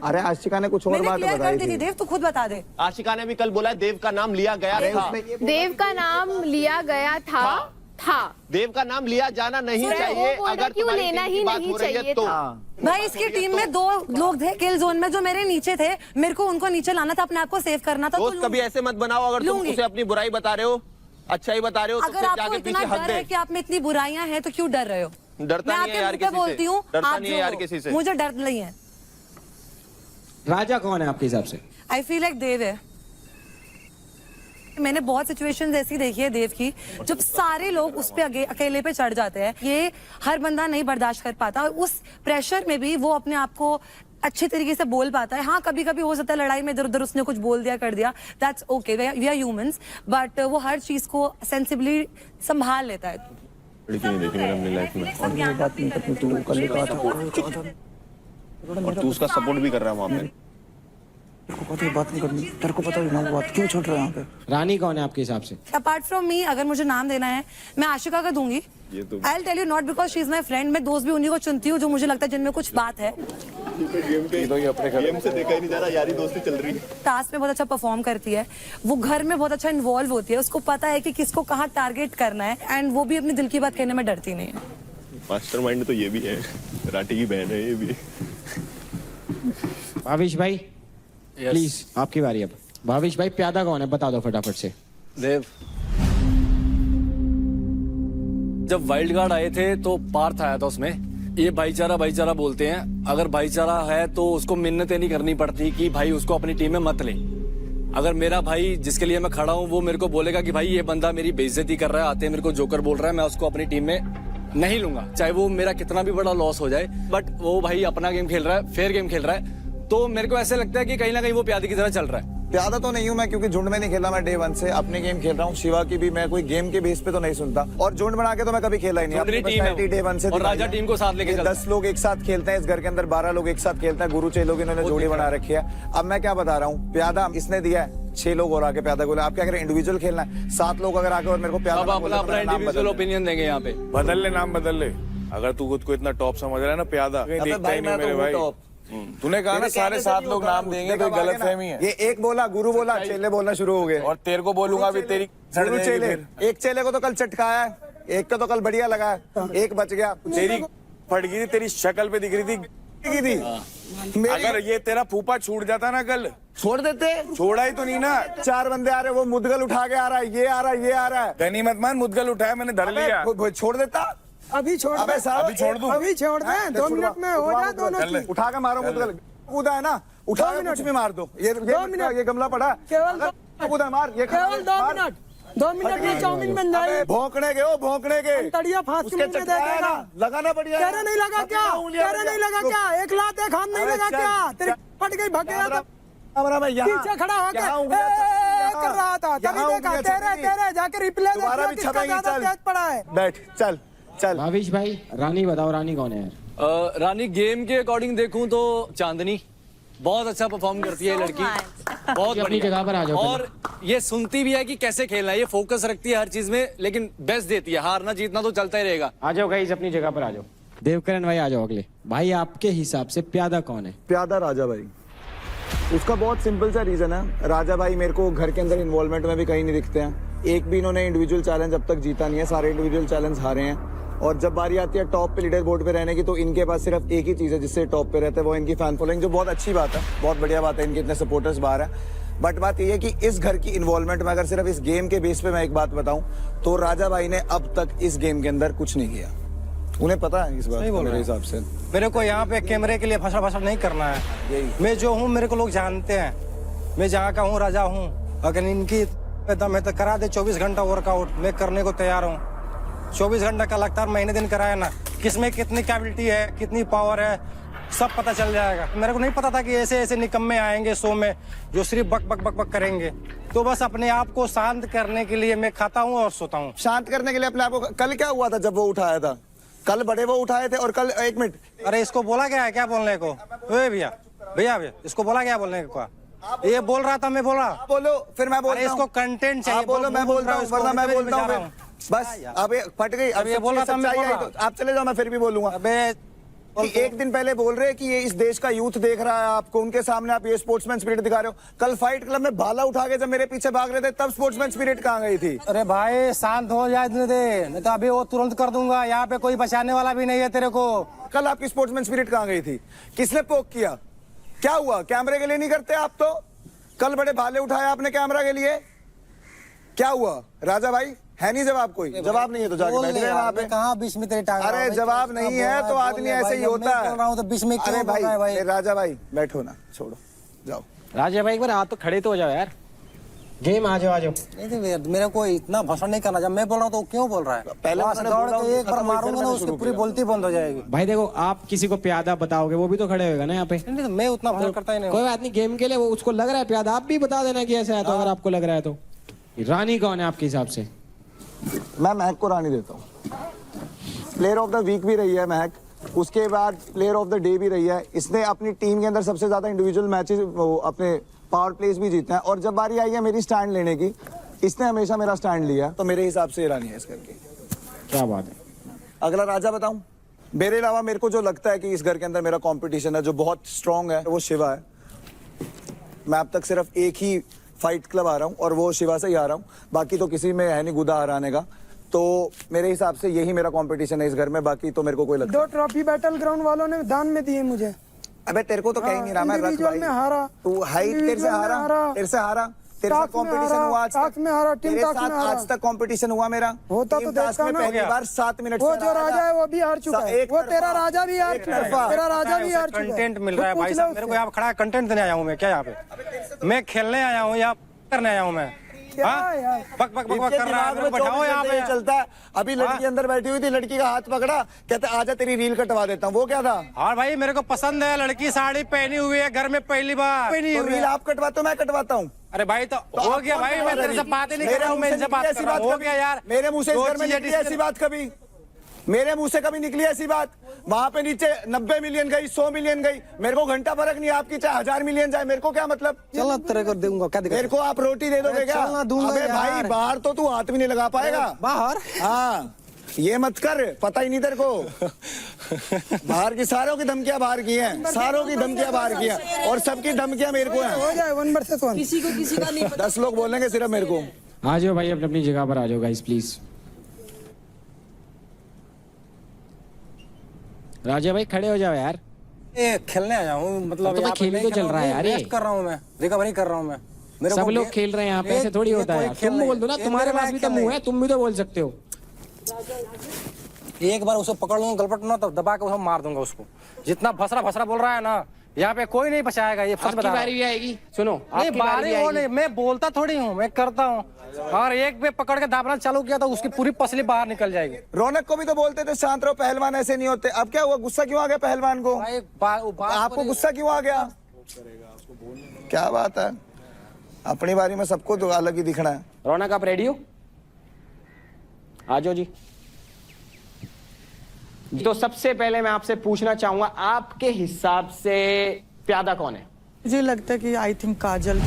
C: अरे आशिका ने कुछ और
B: मैंने
C: बात
B: क्लियर कर
C: बताई
B: दी थी।
C: थी।
B: देव तू खुद बता दे।
I: आशिका ने भी कल बोला देव का नाम लिया गया था।
E: देव का नाम लिया गया था।
I: देव का नाम लिया जाना नहीं
E: वो
I: चाहिए।
E: बोल रहा
I: अगर
E: कि वो
I: तुम्हारी
E: लेना
I: टीम
E: ही
I: की बात
E: नहीं
I: हो रही है
E: चाहिए
I: तो
E: था।
B: भाई इसकी टीम में 2 लोग थे किल जोन में जो मेरे नीचे थे, मेरे को उनको नीचे लाना था, अपने आप को सेव करना था।
I: दोस्त कभी ऐसे मत बनाओ। अगर तुम
B: लूंगी।
I: उसे अपनी बुराई बता रहे हो, अच्छाई बता रहे हो, तो
B: अगर
I: फिर
B: आपको
I: जाके
B: इतना
I: पीछे हक
B: डर है
I: दे।
B: कि आप में इतनी बुराइयां हैं तो क्यों डर रहे हो?
I: डरता
B: मैं
I: नहीं है
B: आपके
I: यार
B: मुंह पे
I: किसी से।
B: बोलती हूँ,
I: डरता
B: आप
I: नहीं है
B: जो
I: यार
B: हो,
I: किसी से।
B: मुझे डर नहीं है।
H: राजा कौन है आपके हिसाब से?
B: आई फील लाइक देव है। मैंने बहुत सिचुएशंस ऐसी देखी है देव की जब सारे लोग उस पे अकेले पे चढ़ जाते हैं। ये हर बंदा नहीं बर्दाश्त कर पाता और उस प्रेशर में भी वो अपने आप को अच्छे तरीके से बोल पाता है। हाँ कभी कभी हो सकता है लड़ाई में इधर उधर उसने कुछ बोल दिया कर दिया, that's okay, we are humans, but वो हर चीज को सेंसिबली संभाल लेता है।
I: लड़की नहीं देखी मैंने अपनी लाइफ में, और तू उसका सपोर्ट भी कर रहा है वहाँ पे।
C: बात नहीं करनी, तेरे को पता है ना बात क्यों छोड़ रहा है यहाँ पे?
H: रानी कौन है आपके हिसाब से?
B: अपार्ट फ्रॉम मी अगर मुझे नाम देना है मैं आशिका का दूंगी। I will tell you not because she is my friend, मैं दोस्त भी उन्हीं को चुनती हूँ जो मुझे लगता है जिनमें कुछ बात है।
I: गेम से देखा ही नहीं जा रहा, यारी दोस्ती चल रही है।
B: टास्क में बहुत अच्छा परफॉर्म करती है, वो घर में बहुत अच्छा इन्वॉल्व होती है, उसको पता है कि किसको कहाँ टारगेट करना है एंड वो भी अपने दिल की बात कहने में डरती नहीं है।
I: मास्टरमाइंड तो ये भी है, राठी की बहन है ये भी।
H: भाविश भाई प्लीज आपकी बारी अब। भाविश भाई प्यादा कौन है बता दो फटाफट से।
J: देव। जब वाइल्ड कार्ड आए थे तो पार्थ आया था उसमें, ये भाईचारा भाईचारा बोलते हैं, अगर भाईचारा है तो उसको मिन्नतें नहीं करनी पड़ती कि भाई उसको अपनी टीम में मत ले। अगर मेरा भाई जिसके लिए मैं खड़ा हूँ वो मेरे को बोलेगा कि भाई ये बंदा मेरी बेइज्जती कर रहा है, आते मेरे को जोकर बोल रहा है, मैं उसको अपनी टीम में नहीं लूंगा, चाहे वो मेरा कितना भी बड़ा लॉस हो जाए। बट वो भाई अपना गेम खेल रहा है, फेयर गेम खेल रहा है, तो मेरे को ऐसे लगता है कि कहीं ना कहीं वो प्यादे की तरह चल रहा है।
C: प्यादा तो नहीं हूँ मैं, क्योंकि झुंड में नहीं खेला मैं डे 1 से, अपने गेम खेल रहा हूँ। शिवा की भी मैं कोई गेम के बेस पे तो नहीं सुनता, और झुंड बना के तो मैं कभी खेला ही नहीं।
J: अपनी टीम है
C: डे 1 से
J: और राजा टीम को साथ लेके चलता है।
C: 10 लोग एक साथ खेलते हैं इस घर के अंदर, 12 लोग एक साथ खेलते हैं, गुरु 6 लोग इन्होंने जोड़ी बना रखी है। अब मैं क्या बता रहा हूँ, प्यादा इसने दिया है, 6 लोग और आके प्यादा को, आप क्या करें इंडिविजुअल खेलना है, 7 लोग अगर आके और मेरे को प्यादा
J: अब अपना इंडिविजुअल ओपिनियन देंगे यहाँ पे।
C: बदल ले, नाम बदल ले। अगर तू खुद को इतना टॉप समझ रहा है ना प्यादा, देखता ही नहीं मेरे भाई। तूने कहा ना सारे 7 लोग नाम देंगे, कोई गलत फहमी है। ये एक बोला, गुरु बोला, चेले बोलना शुरू हो गए, और तेरे को बोलूंगा भी तेरी गुरु चेले। एक चेले को तो कल चटकाया है, एक का तो कल बढ़िया लगा है, एक बच गया। तेरी फट गई थी, तेरी शक्ल पे दिख रही थी। अगर ये तेरा फूफा छूट जाता ना कल, छोड़ देते, छोड़ा ही तो नहीं ना। 4 बंदे आ रहे, वो मुदगल उठा के आ रहा है, ये आ रहा है, ये आ रहा है। गनीमत मान मुदगल उठाया मैंने, धर लिया, छोड़ देता।
F: अभी छोड़
C: अबे साहब अभी छोड़ दूं,
F: अभी छोड़ दे, 2 मिनट में हो जाए दोनों की।
C: उठा के मारो मुदगल, कूदा है ना, उठा के कुछ भी मार दो। ये गमला पड़ा,
F: केवल
C: कूदा मार, ये
F: केवल 2 मिनट, 2 मिनट में चाउमीन बन जाएगी।
C: भौंकने के, भौंकने के
F: तड़िया फांस के मुंह में देगा,
C: लगाना बढ़िया।
F: तेरे नहीं लगा क्या? तेरे नहीं लगा क्या? एक लात एक हाथ नहीं लगा क्या? तेरी फट गई, भाग गया था पीछे खड़ा होकर कर रहा था, तभी देखा तेरे जाके रिप्ले देखा किसका ज्यादा तेज पड़ा है।
C: बैठ, चल चल।
H: भाविश भाई रानी बताओ, रानी कौन है यार?
J: रानी गेम के अकॉर्डिंग देखूं तो चांदनी, बहुत अच्छा परफॉर्म करती है ये लड़की, बहुत
H: अपनी जगह पर आ जाओ।
J: और ये सुनती भी है कि कैसे खेलना है, ये फोकस रखती है हर चीज में, लेकिन बेस्ट देती है। हारना जीतना तो चलता ही रहेगा।
H: आ जाओ गाइस, अपनी जगह पर आ जाओ। देवकरण भाई आ जाओ अगले। भाई आपके हिसाब से प्यादा कौन है?
C: प्यादा राजा भाई। उसका बहुत सिंपल सा रीजन है, राजा भाई मेरे को घर के अंदर इन्वॉल्वमेंट में भी कहीं नहीं दिखते हैं। एक भी इन्होंने इंडिविजुअल चैलेंज अब तक जीता नहीं है, सारे इंडिविजुअल चैलेंज हारे हैं। और जब बारी आती है टॉप पे लीडर बोर्ड पे रहने की, तो इनके पास सिर्फ एक ही चीज है जिससे टॉप पे रहते हैं, वो इनकी फैन फॉलोइंग, जो बहुत अच्छी बात है, बहुत बढ़िया बात है, इनके इतने सपोर्टर्स बाहर हैं। बट बात यह है कि इस घर की इन्वॉल्वमेंट में अगर सिर्फ इस गेम के बेस पे मैं एक बात बताऊं, तो राजा भाई ने अब तक इस गेम के अंदर कुछ नहीं किया। उन्हें पता है इस बात का मेरे हिसाब से।
D: मेरे को यहाँ पे कैमरे के लिए फसा फसा नहीं करना है।
C: यही
D: मैं जो हूँ मेरे को लोग जानते हैं, मैं जहाँ का हूँ राजा हूँ। अगर इनकी दम है तो करा दे 24 घंटा वर्कआउट, मैं करने को तैयार हूँ। 24 घंटा का लगातार महीने दिन कराया ना, किसमें कितनी कैपेबिलिटी है, कितनी पावर है, सब पता चल जाएगा। मेरे को नहीं पता था कि ऐसे ऐसे निकम्मे आएंगे शो में जो सिर्फ बक बक बक बक करेंगे। तो बस अपने आप को शांत करने के लिए मैं खाता हूँ और सोता हूँ।
C: शांत करने के लिए अपने आप को। कल क्या हुआ था जब वो उठाया था? कल बड़े वो उठाए थे, और कल एक मिनट,
D: अरे इसको बोला गया है क्या बोलने को? भैया भैया भैया इसको बोला गया बोलने को? ये बोल रहा था, मैं बोल रहा।
C: बोलो फिर मैं बोलता हूँ।
D: इसको कंटेंट चाहिए।
C: बोलो, मैं बोलता हूँ, वरना मैं बोलता हूँ। बस अब ये फट गई। अब
D: ये बोल रहा था, मैं बोल रहा।
C: आप चले जाओ, मैं फिर भी बोलूंगा।
D: अबे
C: कि एक दिन पहले बोल रहे हैं कि ये इस देश का यूथ देख रहा है आपको, उनके सामने आप ये स्पोर्ट्समैन स्पिरिट दिखा रहे हो। कल फाइट क्लब में भाला उठा के जब मेरे पीछे भाग रहे थे, तब स्पोर्ट्समैन स्पिरिट कहाँ गई थी?
D: अरे भाई शांत हो जाए दे, नहीं तो अभी वो तुरंत कर दूंगा। यहाँ पे कोई बचाने वाला भी नहीं है तेरे को।
C: कल आपकी स्पोर्ट्समैन स्पिरिट कहाँ गई थी? किसने पोक किया? क्या हुआ? कैमरे के लिए नहीं करते आप तो? कल बड़े भाले उठाए आपने कैमरा के लिए, क्या हुआ? राजा भाई है नहीं जवाब, कोई जवाब नहीं है तो जाके बैठ गए वहाँ पे।
D: कहाँ बीच में तेरी टांग?
C: अरे जवाब नहीं है तो आदमी ऐसे ही होता है।
D: बोल रहा हूँ तो बीच में
C: अरे
D: क्यों बोल रहा है भाई?
C: राजा भाई बैठो ना, छोड़ो, जाओ।
H: राजा भाई एक बार हाथ तो खड़े तो हो जाओ यार। गेम आ जाओ, आ जाओ।
D: नहीं तो मेरे को इतना भाषण नहीं करना। जब मैं बोल रहा हूँ तो क्यों बोल रहा है?
C: पहले
D: वहाँ से
C: उन्होंने
D: दौड़
C: बोला,
D: के एक बार
C: खत्म हुई,
D: मारूंगा
C: फिर
D: ना,
C: मैंने
D: उसकी
C: शुरू
D: पूरी
C: किया।
D: बोलती बंद हो जाएगी।
H: भाई देखो, आप किसी को प्यादा बताओगे वो भी तो खड़े होगा ना यहाँ पे।
D: नहीं तो मैं उतना भाषण करता ही नहीं
H: कोई
D: हूँ।
H: बात नहीं, गेम के लिए वो उसको लग रहा है प्यादा, आप भी बता देना कि ऐसा है। तो अगर आपको लग रहा है तो रानी कौन है आपके हिसाब से?
C: मैं महक को रानी देता हूँ। प्लेयर ऑफ द वीक भी रही है महक, उसके बाद प्लेयर ऑफ द डे भी रही है। इसने अपनी टीम के अंदर सबसे ज्यादा इंडिविजुअल मैचेस, अपने पावर प्लेस भी जीते हैं। और जब बारी आई है मेरी स्टैंड लेने की, इसने हमेशा मेरा स्टैंड लिया, तो मेरे हिसाब से रानी है इस घर की।
H: क्या बात है।
C: अगला राजा बताऊं? मेरे अलावा मेरे को जो लगता है कि इस घर के अंदर मेरा कंपटीशन है जो बहुत स्ट्रांग है, वो शिवा है। मैं अब तक सिर्फ एक ही फाइट क्लब आ रहा हूँ और वो शिवा से ही आ रहा हूँ, बाकी तो किसी में है नहीं गुदा हराने का। तो मेरे हिसाब से यही मेरा कंपटीशन है इस घर में, बाकी तो मेरे को कोई लगता
F: 2 ट्रॉफी बैटल ग्राउंड वालों ने दान में दिए मुझे।
C: अबे तेरे को तो कहीं नहीं रहा मैं रख
F: इंडिविजुअल
C: भाई।
F: में हारा,
C: तू हाइट तेरे से हारा, तेरे से हारा, तेरे साथ
F: टास्क में
C: कंपटीशन
F: हारा,
C: हुआ आज तक।
F: टास्क में हारा, टीम
C: तेरे
F: टास्क
C: साथ
F: में हारा।
C: आज तक कंपटीशन हुआ मेरा।
F: होता
C: टीम
F: तो
C: टास्क
F: देखता
C: में
F: ना।
C: पहली बार 7 मिनट
F: वो
C: से
F: जो
C: रहा
F: राजा है वो भी हार चुका है।
C: एक
F: वो
C: तरफा।
F: तेरा राजा भी हार
C: एक
F: चुका है,
C: तरफा।
F: तेरा राजा भी हार चुका है।
D: कंटेंट मिल रहा है
F: तो
D: भाई
F: पूछ
D: साहब।
F: लो
D: मेरे को
F: उससे।
D: यहाँ खड़ा कंटेंट देने आया हूँ मैं। क्या यहाँ पे मैं खेलने आया हूँ या करने आया हूँ मैं?
F: क्या
D: हाँ?
F: यार?
D: बक बक बक
C: इनके
D: कर रहा है,
C: दिमाग
D: मेरे
C: में
D: को बैठाओ
C: 24
D: यहाँ
C: घंटे ये
D: पे।
C: चलता है। अभी लड़की अंदर बैठी हुई थी, लड़की का हाथ पकड़ा, कहते आजा तेरी रील कटवा देता हूँ। वो क्या था?
D: और भाई मेरे को पसंद है, लड़की साड़ी पहनी हुई है, घर में पहली बार पहनी
C: तो
D: हुई
C: रील
D: है।
C: आप कटवाते हो मैं कटवाता हूँ?
D: अरे भाई तो हो
C: आप
D: गया
C: कौन
D: भाई,
C: करवा
D: मैं
C: रहा
D: तेरे से
C: है?
D: बात ही नहीं कर
C: मेरे
D: रहा हूँ,
C: मुंह से
D: मैं इनसे बात
C: निकली
D: कर
C: ऐसी
D: रहा हूँ।
C: बात
D: हो गया यार,
C: मेरे मुंह से इस
D: जो
C: घर में
D: चीज़ें
C: निकली ऐसी
D: डिस्कस-
C: बात कभी? मेरे मुंह से कभी निकली ऐसी बात? वहां पे नीचे 90 मिलियन गई, 100 मिलियन गई, मेरे को घंटा फर्क नहीं है। आपकी चाहे 1000 मिलियन जाए, मेरे को क्या मतलब?
D: चल तेरे को दूंगा क्या दिक्कत?
C: मेरे को आप रोटी दे दोगे क्या?
D: चलना दूंगा
C: अबे भाई
D: यार।
C: बाहर तो तू हाथ भी नहीं लगा पाएगा।
D: बाहर?
C: हाँ ये मत कर, पता ही नहीं तेरे को। बाहर की सारों की धमकियां बाहर की हैं, सारों की धमकियां बाहर की हैं, और सबकी धमकियां मेरे को हैं।
F: हो जाए 1 वर्सेस 1।
G: किसी को किसी का नहीं पता।
C: 10 लोग बोलेंगे सिर्फ मेरे को।
H: आ जाओ भाई, अपनी अपनी जगह पर आ जाओ गाइस प्लीज। राजा भाई खड़े हो जाओ यार।
D: ये खेलने आया हूँ, मतलब
H: तो
D: यहाँ पे
H: खेल
D: नहीं
H: तो
D: खेल
H: चल
D: रहा
H: रहा है
D: हूँ,
H: यार ये।
D: रेस्ट कर रहा हूँ मैं, रिकवरी कर रहा हूँ मैं। मेरे
H: सब
D: को
H: लोग
D: ये-
H: खेल रहे हैं यहाँ पे,
D: ये-
H: ऐसे थोड़ी
D: ये
H: होता है
D: कोई
H: यार।
D: खेल
H: तुम
D: नहीं।
H: बोल दो ना,
D: ये
H: तुम्हारे
D: मेरा
H: पास भी तो
D: खेल
H: मुंह
D: नहीं।
H: है, तुम भी तो बोल सकते हो।
D: एक बार उसे पकड़ लूंगा गलपट ना, तब दबा के उसे मार दूंगा उसको। जितना भसरा भसरा बोल रहा है ना, यहाँ पे कोई नहीं बचाएगा। ये सच
H: आपकी
D: बता रहा
H: बारी
D: हूँ।
H: भी आएगी, सुनो
D: नहीं
H: आपकी बारी
D: बारी
H: भी
D: वो
H: आएगी।
D: नहीं, मैं बोलता थोड़ी हूँ, मैं करता हूँ। और एक पे पकड़ के दाबना चालू किया तो उसकी पूरी पसली बाहर निकल जाएगी।
C: रौनक को भी तो बोलते थे शांत रहो, पहलवान ऐसे नहीं होते। अब क्या हुआ? गुस्सा क्यों आ गया पहलवान को?
D: भाई
C: आपको गुस्सा क्यों आ गया? क्या बात है, अपनी बारी में सबको तो अलग ही दिखना है।
H: रौनक आप रेडी हो? आ जाओ जी। तो सबसे पहले मैं आपसे पूछना चाहूंगा, आपके हिसाब से प्यादा कौन है?
F: मुझे लगता है कि आई थिंक काजल,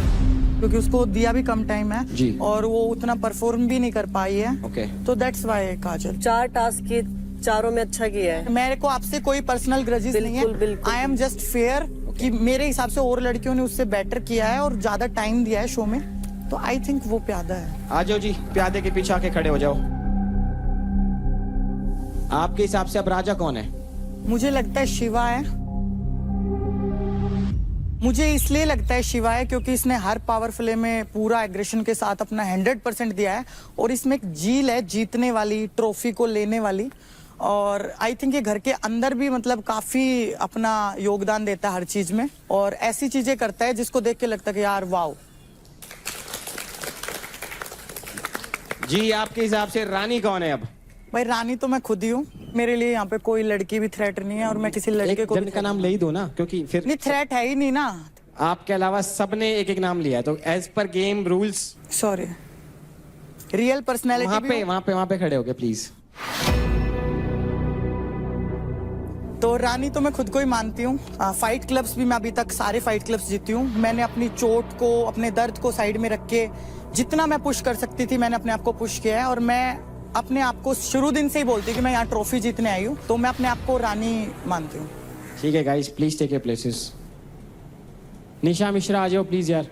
F: क्योंकि उसको दिया भी कम टाइम है
H: जी।
F: और वो उतना परफॉर्म भी नहीं कर पाई है।
H: ओके।
F: तो दैट्स वाई काजल।
K: 4 टास्क के चारों में अच्छा किया है।
F: मेरे को आपसे कोई पर्सनल ग्रजेस नहीं है।
K: बिल्कुल।
F: आई एम जस्ट फेयर कि मेरे हिसाब से और लड़कियों ने उससे बेटर किया है और ज्यादा टाइम दिया है शो में, तो आई थिंक वो प्यादा है।
H: आ जाओ जी, प्यादे के पीछे आके खड़े हो जाओ। आपके हिसाब से अब राजा कौन है?
F: मुझे लगता है शिवा है। मुझे इसलिए लगता है शिवा है क्योंकि इसने हर पावर प्ले में पूरा एग्रेशन के साथ अपना 100% दिया है और इसमें एक जील है जीतने वाली, ट्रॉफी को लेने वाली। और आई थिंक ये घर के अंदर भी मतलब काफी अपना योगदान देता है हर चीज में और ऐसी चीजें करता है जिसको देख के लगता है कि यार वाओ।
H: जी आपके हिसाब से रानी कौन है अब?
F: भाई रानी तो मैं खुद ही हूँ। मेरे लिए यहाँ पे कोई लड़की भी थ्रेट नहीं है और मैं किसी लड़के को
H: जन का नाम ले ही दो ना, क्योंकि फिर
F: नहीं, थ्रेट है ही नहीं ना।
H: आपके अलावा सबने एक एक नाम लिया है, तो as per game rules.
F: Sorry, real personality
H: वहां पे खड़े हो गए प्लीज।
F: तो रानी तो मैं खुद को ही मानती हूँ। फाइट क्लब्स भी मैं अभी तक सारे फाइट क्लब्स जीती हूँ। मैंने अपनी चोट को, अपने दर्द को साइड में रख के जितना मैं पुश कर सकती थी मैंने अपने आप को पुश किया है और मैं अपने आप को शुरू दिन से ही बोलती हूँ कि मैं यहाँ ट्रॉफी जीतने आई हूँ, तो मैं अपने आप को रानी मानती हूँ।
H: ठीक है guys, please take your places. Nisha Mishra आ जाओ प्लीज यार।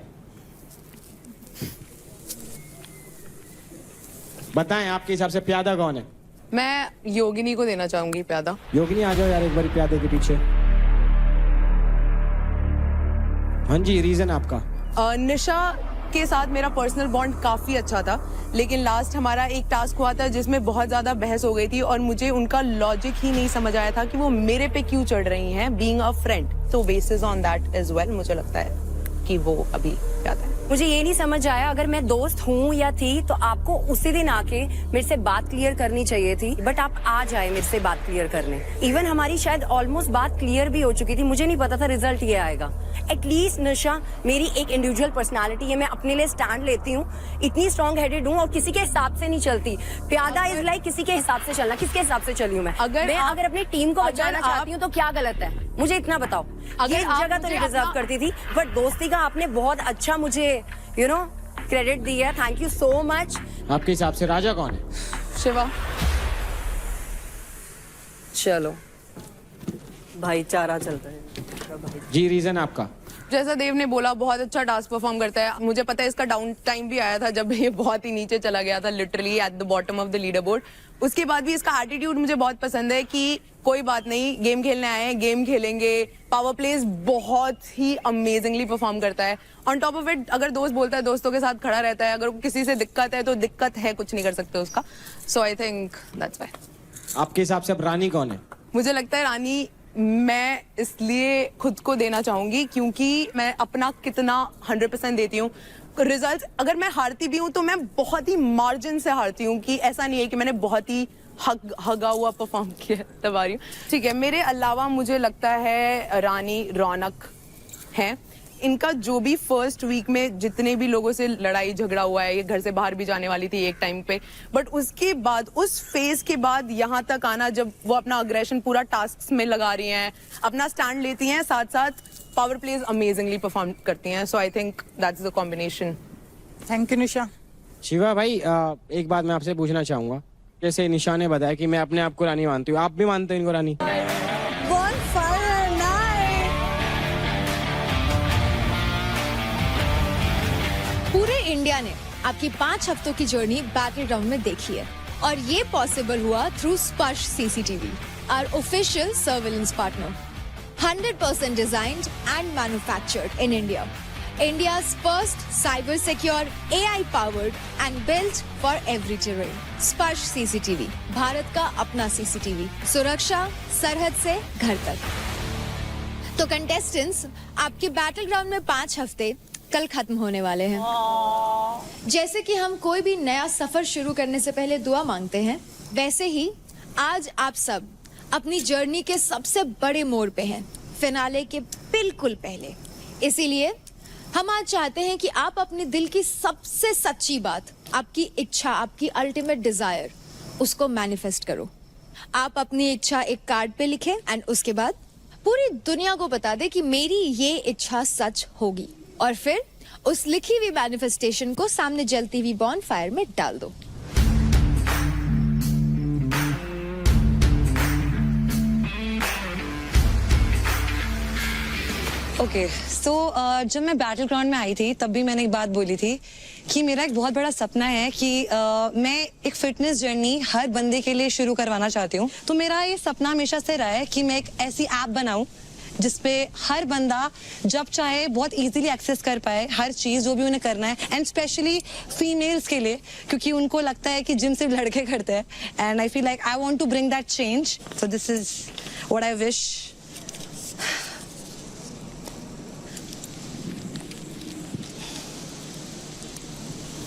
H: बताएं आपके हिसाब से प्यादा कौन है?
B: मैं योगिनी को देना चाहूंगी प्यादा।
H: योगिनी आ जाओ यार एक बार प्यादे के पीछे। हाँ जी, रीजन आपका?
B: निशा के साथ मेरा पर्सनल बॉन्ड काफी अच्छा था, लेकिन लास्ट हमारा एक टास्क हुआ था जिसमें बहुत ज्यादा बहस हो गई थी और मुझे उनका लॉजिक ही नहीं समझ आया था कि वो मेरे पे क्यों चढ़ रही हैं, being a friend. So basis on that as well मुझे लगता है कि वो अभी प्यादा है।
G: मुझे ये नहीं समझ आया, अगर मैं दोस्त हूँ या थी तो आपको उसी दिन आके मेरे से बात क्लियर करनी चाहिए थी, बट आप आ जाए मेरे से बात क्लियर करने। इवन हमारी शायद ऑलमोस्ट बात क्लियर भी हो चुकी थी, मुझे नहीं पता था रिजल्ट ये आएगा। एटलीस्ट निशा, मेरी एक इंडिविजुअल पर्सनालिटी है, मैं अपने लिए स्टैंड लेती हूँ, इतनी स्ट्रॉन्ग हेडेड हूँ और किसी के हिसाब से नहीं चलती। प्यादा इज लाइक किसी के हिसाब से चलना। किसके हिसाब से चली हूँ मैं? अगर अपनी टीम को बचाना चाहती हूँ तो क्या गलत है? मुझे इतना बताओ। अगर जगह तो नहीं डिजर्व करती थी, बट दोस्ती का आपने बहुत अच्छा मुझे क्रेडिट दिया। Thank you so much.
H: आपके हिसाब से राजा कौन है?
B: शिवा।
K: चलो भाईचारा चलता है।
H: जी रीजन आपका?
B: जैसा देव ने बोला, बहुत अच्छा टास्क परफॉर्म करता है। मुझे पता है इसका डाउन टाइम भी आया था जब ये बहुत ही नीचे चला गया था, literally at the bottom of the leader board. उसके बाद भी इसका एटीट्यूड मुझे बहुत पसंद है कि कोई बात नहीं, गेम खेलने आए हैं, गेम खेलेंगे। पावर प्लेज बहुत ही अमेजिंगली परफॉर्म करता है। ऑन टॉप ऑफ इट, अगर दोस्त बोलता है दोस्तों के साथ खड़ा रहता है। अगर किसी से दिक्कत है तो दिक्कत है, कुछ नहीं कर सकते उसका। सो आई थिंक दैट्स व्हाई।
H: आपके हिसाब से अब रानी कौन है?
B: मुझे लगता है रानी मैं इसलिए खुद को देना चाहूंगी क्योंकि मैं अपना कितना 100% देती हूँ। रिजल्ट अगर मैं हारती भी हूँ तो मैं बहुत ही मार्जिन से हारती हूँ, कि ऐसा नहीं है कि मैंने बहुत ही हगा हुआ परफॉर्म किया तब आ रही हूँ। ठीक है, मेरे अलावा मुझे लगता है रानी, रौनक है। इनका जो भी फर्स्ट वीक में जितने भी लोगों से लड़ाई झगड़ा हुआ है, ये घर से बाहर भी जाने वाली थी एक टाइम पे, बट उसके बाद उस फेज के बाद यहाँ तक आना, जब वो अपना अग्रेशन पूरा टास्क में लगा रही हैं, अपना स्टैंड लेती हैं, साथ साथ पावर प्लेज अमेजिंगली परफॉर्म करती हैं। So I think that's the combination.
F: Thank you Nisha.
H: Shiva भाई, एक बात मैं आपसे पूछना चाहूंगा। जैसे निशा ने बताया कि मैं अपने आप को रानी मानती हूँ, आप भी मानते हैं इनको रानी?
A: पूरे इंडिया ने आपकी 5 हफ्तों की जर्नी बैटल ग्राउंड में देखी है और ये पॉसिबल हुआ through Sparsh CCTV, our official surveillance partner. 100% designed and manufactured in India. India's first cyber secure, AI powered and built for every terrain. स्पर्श सीसीटीवी, भारत का अपना सीसीटीवी, सुरक्षा सरहद से घर तक। तो कंटेस्टेंट्स, आपके बैटल ग्राउंड में 5 हफ्ते कल खत्म होने वाले हैं। जैसे कि हम कोई भी नया सफर शुरू करने से पहले दुआ मांगते हैं, वैसे ही आज आप सब अपनी जर्नी के सबसे बड़े मोड़ पे हैं, फिनाले के बिल्कुल पहले। इसीलिए हम आज चाहते हैं कि आप अपने दिल की सबसे सच्ची बात, आपकी इच्छा, आपकी अल्टीमेट डिजायर, उसको मैनिफेस्ट करो। आप अपनी इच्छा एक कार्ड पे लिखें एंड उसके बाद पूरी दुनिया को बता दे कि मेरी ये इच्छा सच होगी, और फिर उस लिखी हुई मैनिफेस्टेशन को सामने जलती हुई बॉनफायर में डाल दो।
B: ओके सो जब मैं बैटल ग्राउंड में आई थी तब भी मैंने एक बात बोली थी कि मेरा एक बहुत बड़ा सपना है कि मैं एक फिटनेस जर्नी हर बंदे के लिए शुरू करवाना चाहती हूँ। तो मेरा ये सपना हमेशा से रहा है कि मैं एक ऐसी ऐप बनाऊं जिसपे हर बंदा जब चाहे बहुत इजीली एक्सेस कर पाए हर चीज जो भी उन्हें करना है, एंड स्पेशली फीमेल्स के लिए, क्योंकि उनको लगता है कि जिम सिर्फ लड़के करते हैं, and I feel like I want to bring that change. So this is what I wish.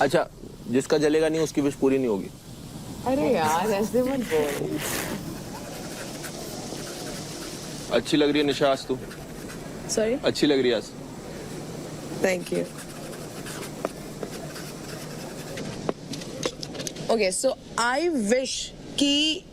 I: अच्छा, जिसका जलेगा नहीं उसकी विश पूरी नहीं होगी।
E: अरे यार ऐसे मत बोल।
I: अच्छी लग रही है निशा आज तू।
E: सॉरी।
I: अच्छी लग रही है आज।
E: Thank you.
L: Okay so I wish कि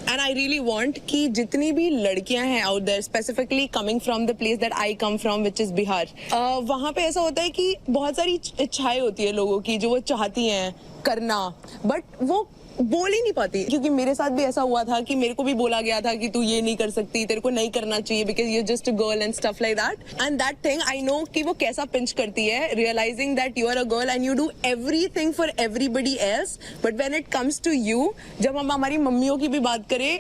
L: एंड आई रियली वांट कि जितनी भी लड़कियां हैं out there, specifically coming from the place that I come from which is Bihar, वहां पे ऐसा होता है कि बहुत सारी इच्छाएं होती है लोगों की जो वो चाहती हैं करना, बट वो बोल ही नहीं पाती। क्योंकि मेरे साथ भी ऐसा हुआ था कि मेरे को भी बोला गया था कि तू ये नहीं कर सकती, तेरे को नहीं करना चाहिए because you just a girl and stuff like that, and that thing I know कि वो कैसा पिंच करती है, realising that you are a girl and you do everything for everybody else, but when it comes to you, जब हम हमारी मम्मियों की भी बात करें,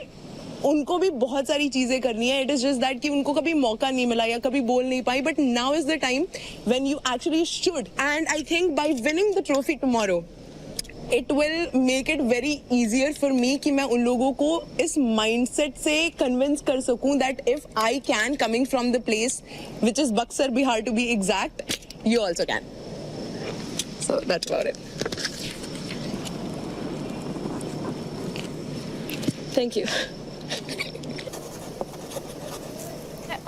L: उनको भी बहुत सारी चीजें करनी है। इट इज जस्ट दैट कि उनको कभी मौका नहीं मिला या कभी बोल नहीं पाई, but now is the time when you actually should, and I think by winning the trophy tomorrow it will make it very easier for me कि मैं उन लोगों को इस माइंडसेट से कन्विंस कर सकूं that if I can, coming from the place which is Buxar Bihar to be exact, you also can. So that's about it. Thank you.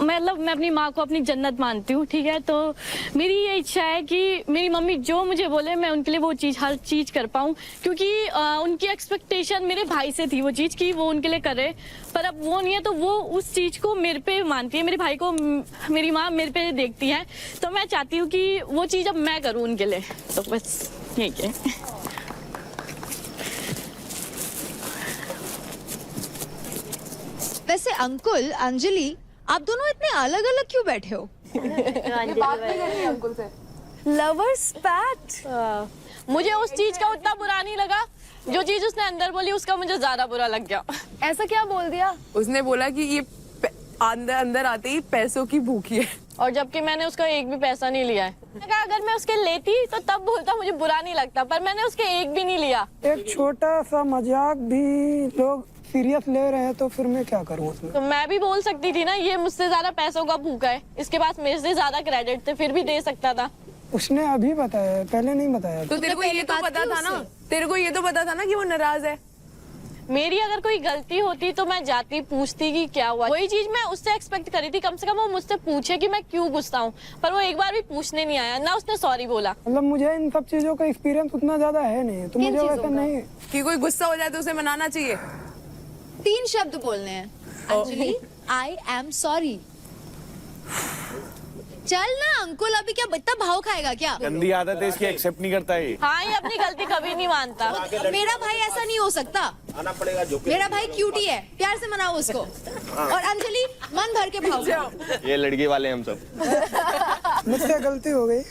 E: मतलब मैं अपनी माँ को अपनी जन्नत मानती हूँ, ठीक है। तो मेरी ये इच्छा है कि मेरी मम्मी जो मुझे बोले मैं उनके लिए वो चीज़, हर चीज़ कर पाऊँ, क्योंकि उनकी एक्सपेक्टेशन मेरे भाई से थी वो चीज़ कि वो उनके लिए करे, पर अब वो नहीं है तो वो उस चीज़ को मेरे पे मानती है। मेरे भाई को मेरी माँ मेरे पे देखती है, तो मैं चाहती हूँ कि वो चीज़ अब मैं करूँ उनके लिए। तो बस यही है।
A: वैसे अंकुल, अंजलि, आप दोनों इतने अलग अलग क्यों बैठे हो?
E: बात नहीं करनी अंकुल से।
G: Lovers PAT.
E: मुझे उस चीज का उतना बुरा नहीं लगा, जो चीज उसने अंदर बोली उसका मुझे ज्यादा बुरा लग गया।
L: ऐसा क्या बोल दिया? उसने बोला कि ये अंदर अंदर आते ही पैसों की भूखी है,
E: और जबकि मैंने उसका एक भी पैसा नहीं लिया है। अगर मैं उसके लेती तो तब बोलता मुझे बुरा नहीं लगता, पर मैंने उसके एक भी नहीं लिया।
F: एक छोटा सा मजाक भी लोग सीरियस ले रहे हैं, तो फिर मैं क्या करूँ उसमें?
E: तो मैं भी बोल सकती थी ना, ये मुझसे ज्यादा पैसों का भूखा है, इसके पास मेरे से ज्यादा क्रेडिट थे, फिर भी दे सकता था।
F: उसने अभी बताया, पहले नहीं बताया।
L: तो तेरे को ये तो पता था ना, तेरे को ये तो पता था ना कि वो नाराज है।
E: मेरी अगर कोई गलती होती तो मैं जाती, पूछती कि क्या हुआ। वही चीज मैं उससे एक्सपेक्ट करी थी, कम से कम वो मुझसे पूछे कि मैं क्यों गुस्सा हूँ, पर वो एक बार भी पूछने नहीं आया, ना उसने सॉरी बोला।
F: मतलब मुझे इन सब चीजों का एक्सपीरियंस उतना ज्यादा है नहीं, तो मुझे वैसा नहीं
L: कि कोई गुस्सा हो जाए तो उसे मनाना चाहिए।
A: 3 शब्द बोलने हैं। Anjali, I am sorry. चल ना अंकुल, अभी क्या इतना भाव खाएगा क्या?
C: गंदी आदत है इसकी, एक्सेप्ट नहीं करता है।
E: हाँ, ये अपनी गलती कभी नहीं मानता।
A: मेरा भाई ऐसा नहीं हो सकता,
I: आना पड़ेगा जो
A: मेरा भाई क्यूटी है, प्यार से मनाओ उसको। और अंजलि, मन भर के भाव खाओ।
I: ये लड़की वाले हम सब।
F: मुझसे गलती हो गई,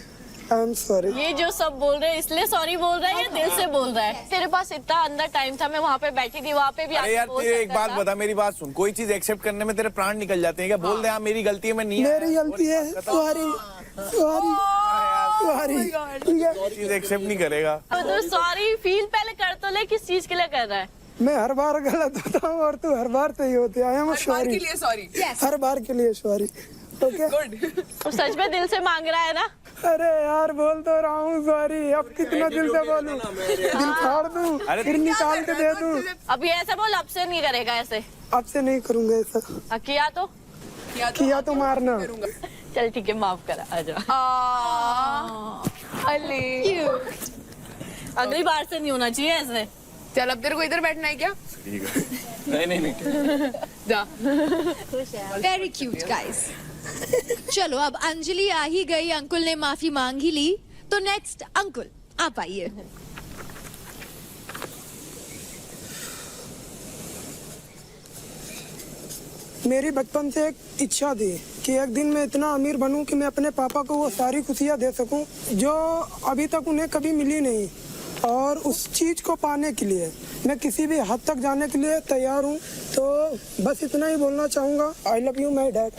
F: आई एम सॉरी।
E: ये जो सब बोल रहे हैं इसलिए सॉरी बोल रहा है या दिल से बोल रहा है? तेरे पास इतना अंदर टाइम था, मैं वहाँ पे बैठी थी, वहाँ पे भी
C: अरे यार
E: बोल
C: तेरे एक
E: सकता
C: बात
E: था।
C: बता, मेरी बात सुन, कोई चीज एक्सेप्ट करने में तेरे प्राण निकल जाते हैं क्या? बोल दे हाँ मेरी गलती है, मैं नहीं,
F: मेरी गलती है, सॉरी सॉरी सॉरी, ठीक है।
C: चीज एक्सेप्ट नहीं करेगा
E: तो सॉरी फील पहले कर तो ले, किस चीज के लिए कर रहा है?
F: मैं हर बार गलत होता हूँ और तू हर बार सही होती है। आई एम सॉरी,
L: सॉरी,
F: हर बार के लिए सॉरी। ओके,
E: तो सच में दिल से मांग रहा है ना?
F: अरे यार बोल तो रहा हूँ सॉरी, अब कितना दिल से बोलूं? दिल फाड़ दूं, फिर निकाल के दे दूं?
E: अभी ऐसे बोल, अब से नहीं करेगा ऐसे।
F: अब से नहीं करूंगा ऐसा।
E: किया तो
F: मारना।
E: चल ठीक है, माफ करा, आजा।
L: अले
E: अगली बार से नहीं होना चाहिए ऐसे।
L: चल अब तेरे को इधर बैठना है क्या?
C: ठीक है। नहीं
L: जा।
A: Very cute guys. चलो अब अंजलि आ ही गई, अंकुल ने माफी मांग ही ली, तो नेक्स्ट अंकुल आप आइए।
F: मेरी बचपन से एक इच्छा थी कि एक दिन मैं इतना अमीर बनूं कि मैं अपने पापा को वो सारी खुशियां दे सकूं जो अभी तक उन्हें कभी मिली नहीं, और उस चीज को पाने के लिए मैं किसी भी हद तक जाने के लिए तैयार हूं। तो बस इतना ही बोलना चाहूंगा, I love you my dad.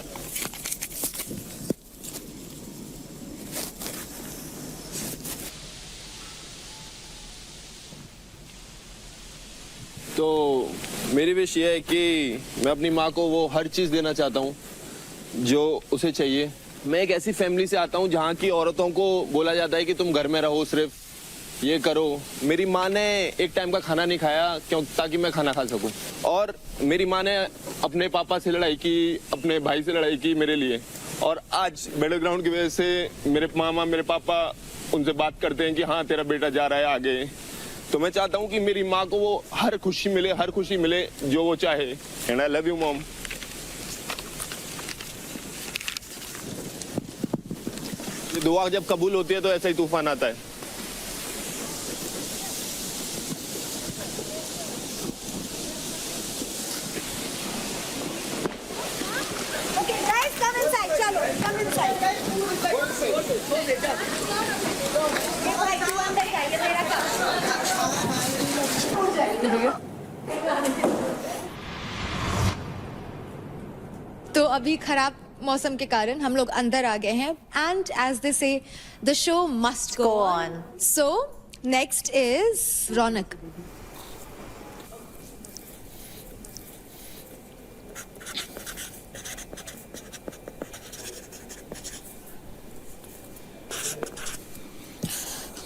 I: तो मेरी विश ये है कि मैं अपनी माँ को वो हर चीज़ देना चाहता हूँ जो उसे चाहिए। मैं एक ऐसी फैमिली से आता हूँ जहाँ की औरतों को बोला जाता है कि तुम घर में रहो, सिर्फ ये करो। मेरी माँ ने एक टाइम का खाना नहीं खाया क्यों, ताकि मैं खाना खा सकूँ। और मेरी माँ ने अपने पापा से लड़ाई की, अपने भाई से लड़ाई की मेरे लिए। और आज बैटल ग्राउंड की वजह से मेरे मामा, मेरे पापा उनसे बात करते हैं कि हाँ तेरा बेटा जा रहा है आगे। तो मैं चाहता हूँ कि मेरी माँ को वो हर खुशी मिले जो वो चाहे। And I love you mom. ये दुआ जब कबूल होती है तो ऐसा ही तूफान आता है।
A: तो अभी खराब मौसम के कारण हम लोग अंदर आ गए हैं, and as they say the show must go on. So next is Raunak.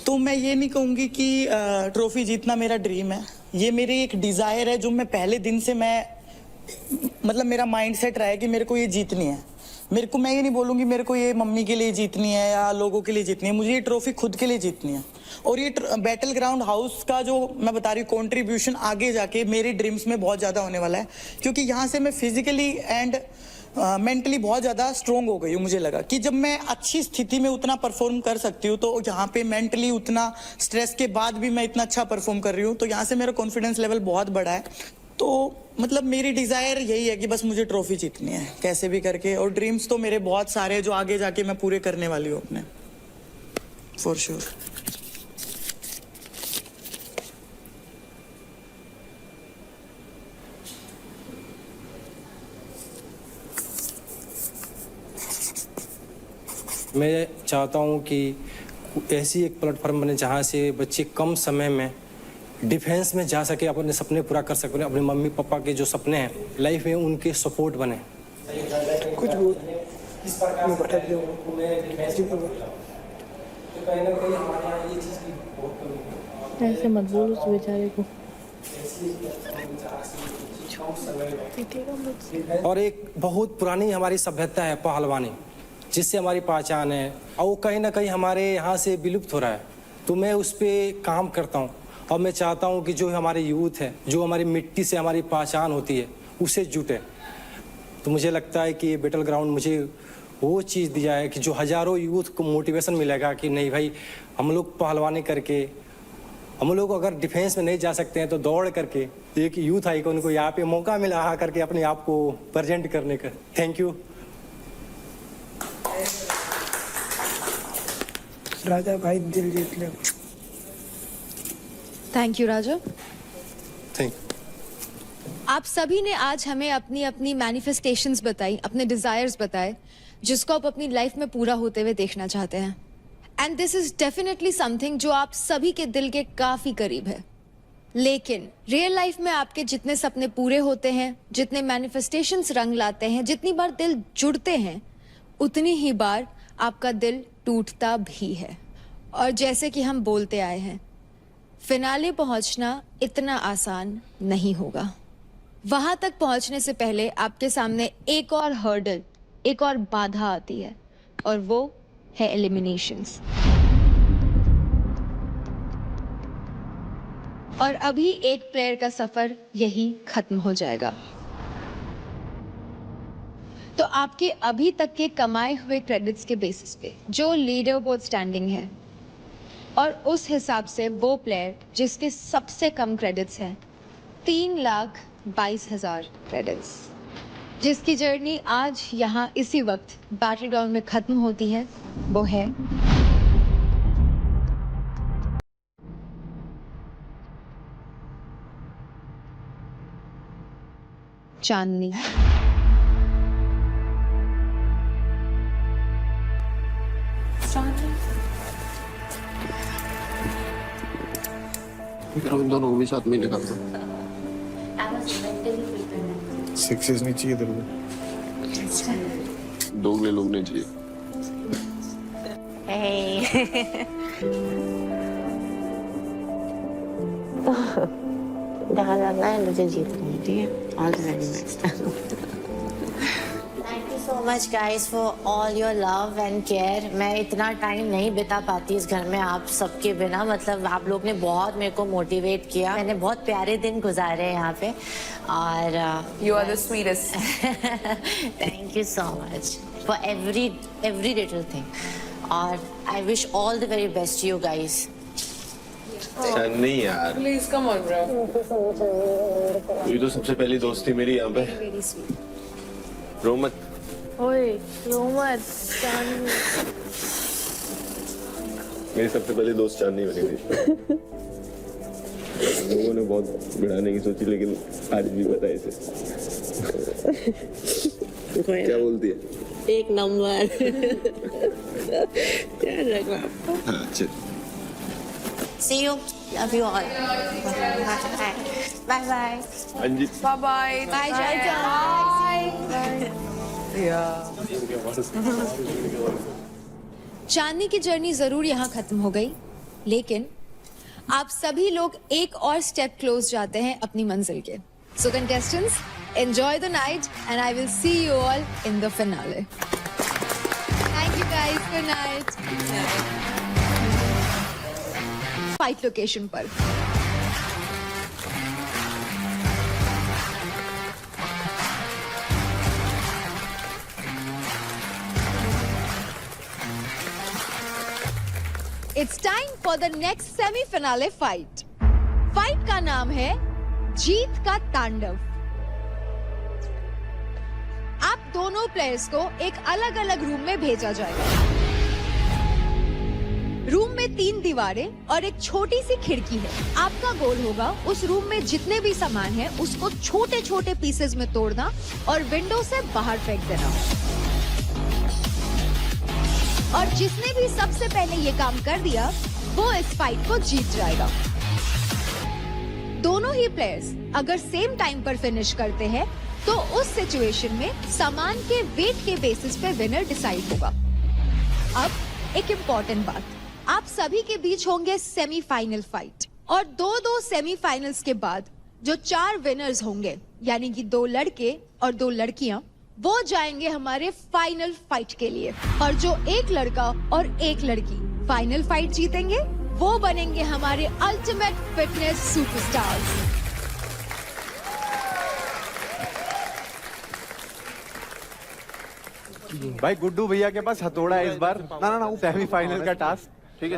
M: तो मैं ये नहीं कहूँगी कि ट्रॉफी जीतना मेरा ड्रीम है, ये मेरी एक डिज़ायर है जो मैं पहले दिन से मतलब मेरा माइंड सेट रहा है कि मेरे को ये जीतनी है। मैं ये नहीं बोलूँगी मेरे को ये मम्मी के लिए जीतनी है या लोगों के लिए जीतनी है, मुझे ये ट्रॉफी खुद के लिए जीतनी है। और ये बैटल ग्राउंड हाउस का जो मैं बता रही हूँ कॉन्ट्रीब्यूशन आगे जाके मेरे ड्रीम्स में बहुत ज़्यादा होने वाला है, क्योंकि यहाँ से मैं फिजिकली एंड मेंटली बहुत ज़्यादा स्ट्रोंग हो गई हूँ। मुझे लगा कि जब मैं अच्छी स्थिति में उतना परफॉर्म कर सकती हूँ तो यहाँ पे मेंटली उतना स्ट्रेस के बाद भी मैं इतना अच्छा परफॉर्म कर रही हूँ, तो यहाँ से मेरा कॉन्फिडेंस लेवल बहुत बड़ा है। तो मतलब मेरी डिज़ायर यही है कि बस मुझे ट्रॉफी जीतनी है कैसे भी करके, और ड्रीम्स तो मेरे बहुत सारे हैं जो आगे जाके मैं पूरे करने वाली हूँ अपने, फॉर श्योर।
D: मैं चाहता हूँ कि ऐसी एक प्लेटफॉर्म बने जहाँ से बच्चे कम समय में डिफेंस में जा सके, अपने सपने पूरा कर सके, अपने मम्मी पापा के जो सपने हैं लाइफ में उनके सपोर्ट बने।
F: कुछ
E: ऐसे मत बोल उस बेचारे को।
D: और एक बहुत पुरानी हमारी सभ्यता है पहलवानी, जिससे हमारी पहचान है, और वो कहीं ना कहीं हमारे यहाँ से विलुप्त हो रहा है। तो मैं उस पर काम करता हूँ और मैं चाहता हूँ कि जो हमारे यूथ है, जो हमारी मिट्टी से हमारी पहचान होती है, उसे जुटे। तो मुझे लगता है कि ये बैटल ग्राउंड मुझे वो चीज़ दिया है कि जो हज़ारों यूथ को मोटिवेशन मिलेगा कि नहीं भाई, हम लोग पहलवानी करके, हम लोग अगर डिफेंस में नहीं जा सकते हैं तो दौड़ करके एक यूथ आइकॉन को यहाँ पे मौका मिला आ करके अपने आप को प्रेजेंट करने का। थैंक यू
F: राजा भाई, दिल जीत ले।
A: Thank you Raja.
D: थैंक।
A: आप सभी ने आज हमें अपनी अपनी मैनिफेस्टेशंस बताई, अपने डिजायर्स बताए, जिसको आप अपनी लाइफ में पूरा होते हुए देखना चाहते हैं। And this is definitely something जो आप सभी के दिल के काफी करीब है। लेकिन रियल लाइफ में आपके जितने सपने पूरे होते हैं, जितने मैनिफेस्टेशंस रंग लाते हैं, जितनी बार दिल जुड़ते हैं, उतनी ही बार आपका दिल टूटता भी है। और जैसे कि हम बोलते आए हैं, फिनाले पहुंचना इतना आसान नहीं होगा। वहां तक पहुंचने से पहले आपके सामने एक और हर्डल, एक और बाधा आती है, और वो है एलिमिनेशंस। और अभी एक प्लेयर का सफर यही खत्म हो जाएगा। तो आपके अभी तक के कमाए हुए क्रेडिट्स के बेसिस पे जो लीडर बोर्ड स्टैंडिंग है और उस हिसाब से वो प्लेयर जिसके सबसे कम क्रेडिट्स हैं 3,22,000 क्रेडिट्स, जिसकी जर्नी आज यहाँ इसी वक्त बैटल ग्राउंड में खत्म होती है, वो है चांदनी।
I: इन दोनों को भी साथ में निकाल दो।
C: सक्सेस नहीं चाहिए तेरे को।
I: दोगले लोग नहीं चाहिए।
K: जहाँ जाना है मुझे जीत रही, ठीक है? All the very best.
N: Thank you so much guys for all your love and care. मैं इतना टाइम नहीं बिता पाती इस घर में आप सबके बिना, मतलब आप लोग ने बहुत मेरे को मोटिवेट किया। मैंने बहुत प्यारे दिन गुजारे हैं यहाँ पे और
L: you are the sweetest.
N: Thank you so much for every little thing और I wish all the very best you guys.
I: नहीं यार,
L: प्लीज कम ऑन ब्रो।
I: ये तो सबसे पहली दोस्त थी मेरी यहाँ पे। रो मत।
E: ओए रो मत।
I: मेरी सबसे पहली दोस्त चांदनी बनी थी। लोगों ने बहुत बिड़ाने की सोची लेकिन आज भी पता है इसे। क्या बोलती है?
K: एक नंबर। ध्यान रखना।
I: हाँ चल।
N: See you. Love you all. Bye bye.
I: Anji.
L: Bye bye.
N: Bye Jaya.
A: Chandni की जर्नी जरूर यहाँ खत्म हो गई, लेकिन आप सभी लोग एक और स्टेप क्लोज जाते हैं अपनी मंजिल के। So contestants, enjoy the night and I will see you all in the finale. Thank you guys, good night. Fight location पर it's time for the next semifinale fight. Fight का नाम है जीत का तांडव। आप दोनों प्लेयर्स को एक अलग अलग रूम में भेजा जाएगा। रूम में 3 दीवारें और एक छोटी सी खिड़की है। आपका गोल होगा उस रूम में जितने भी सामान है उसको छोटे छोटे पीसेस में तोड़ना और विंडो से बाहर फेंक देना। और जिसने भी सबसे पहले ये काम कर दिया वो इस फाइट को जीत जाएगा। दोनों ही प्लेयर्स अगर सेम टाइम पर फिनिश करते हैं तो उस सिचुएशन में सामान के वेट के बेसिस पे विनर डिसाइड होगा। अब एक इम्पोर्टेंट बात, आप सभी के बीच होंगे सेमीफाइनल फाइट और 2-2 सेमीफाइनल्स के बाद जो 4 विनर्स होंगे यानी कि 2 लड़के और 2 लड़कियां वो जाएंगे हमारे फाइनल फाइट के लिए। और जो 1 लड़का और 1 लड़की फाइनल फाइट जीतेंगे वो बनेंगे हमारे अल्टीमेट फिटनेस सुपरस्टार्स।
C: भाई गुड्डू भैया के पास हथौड़ा है इस बार। ना सेमीफाइनल का टास्क।
I: ठीक है।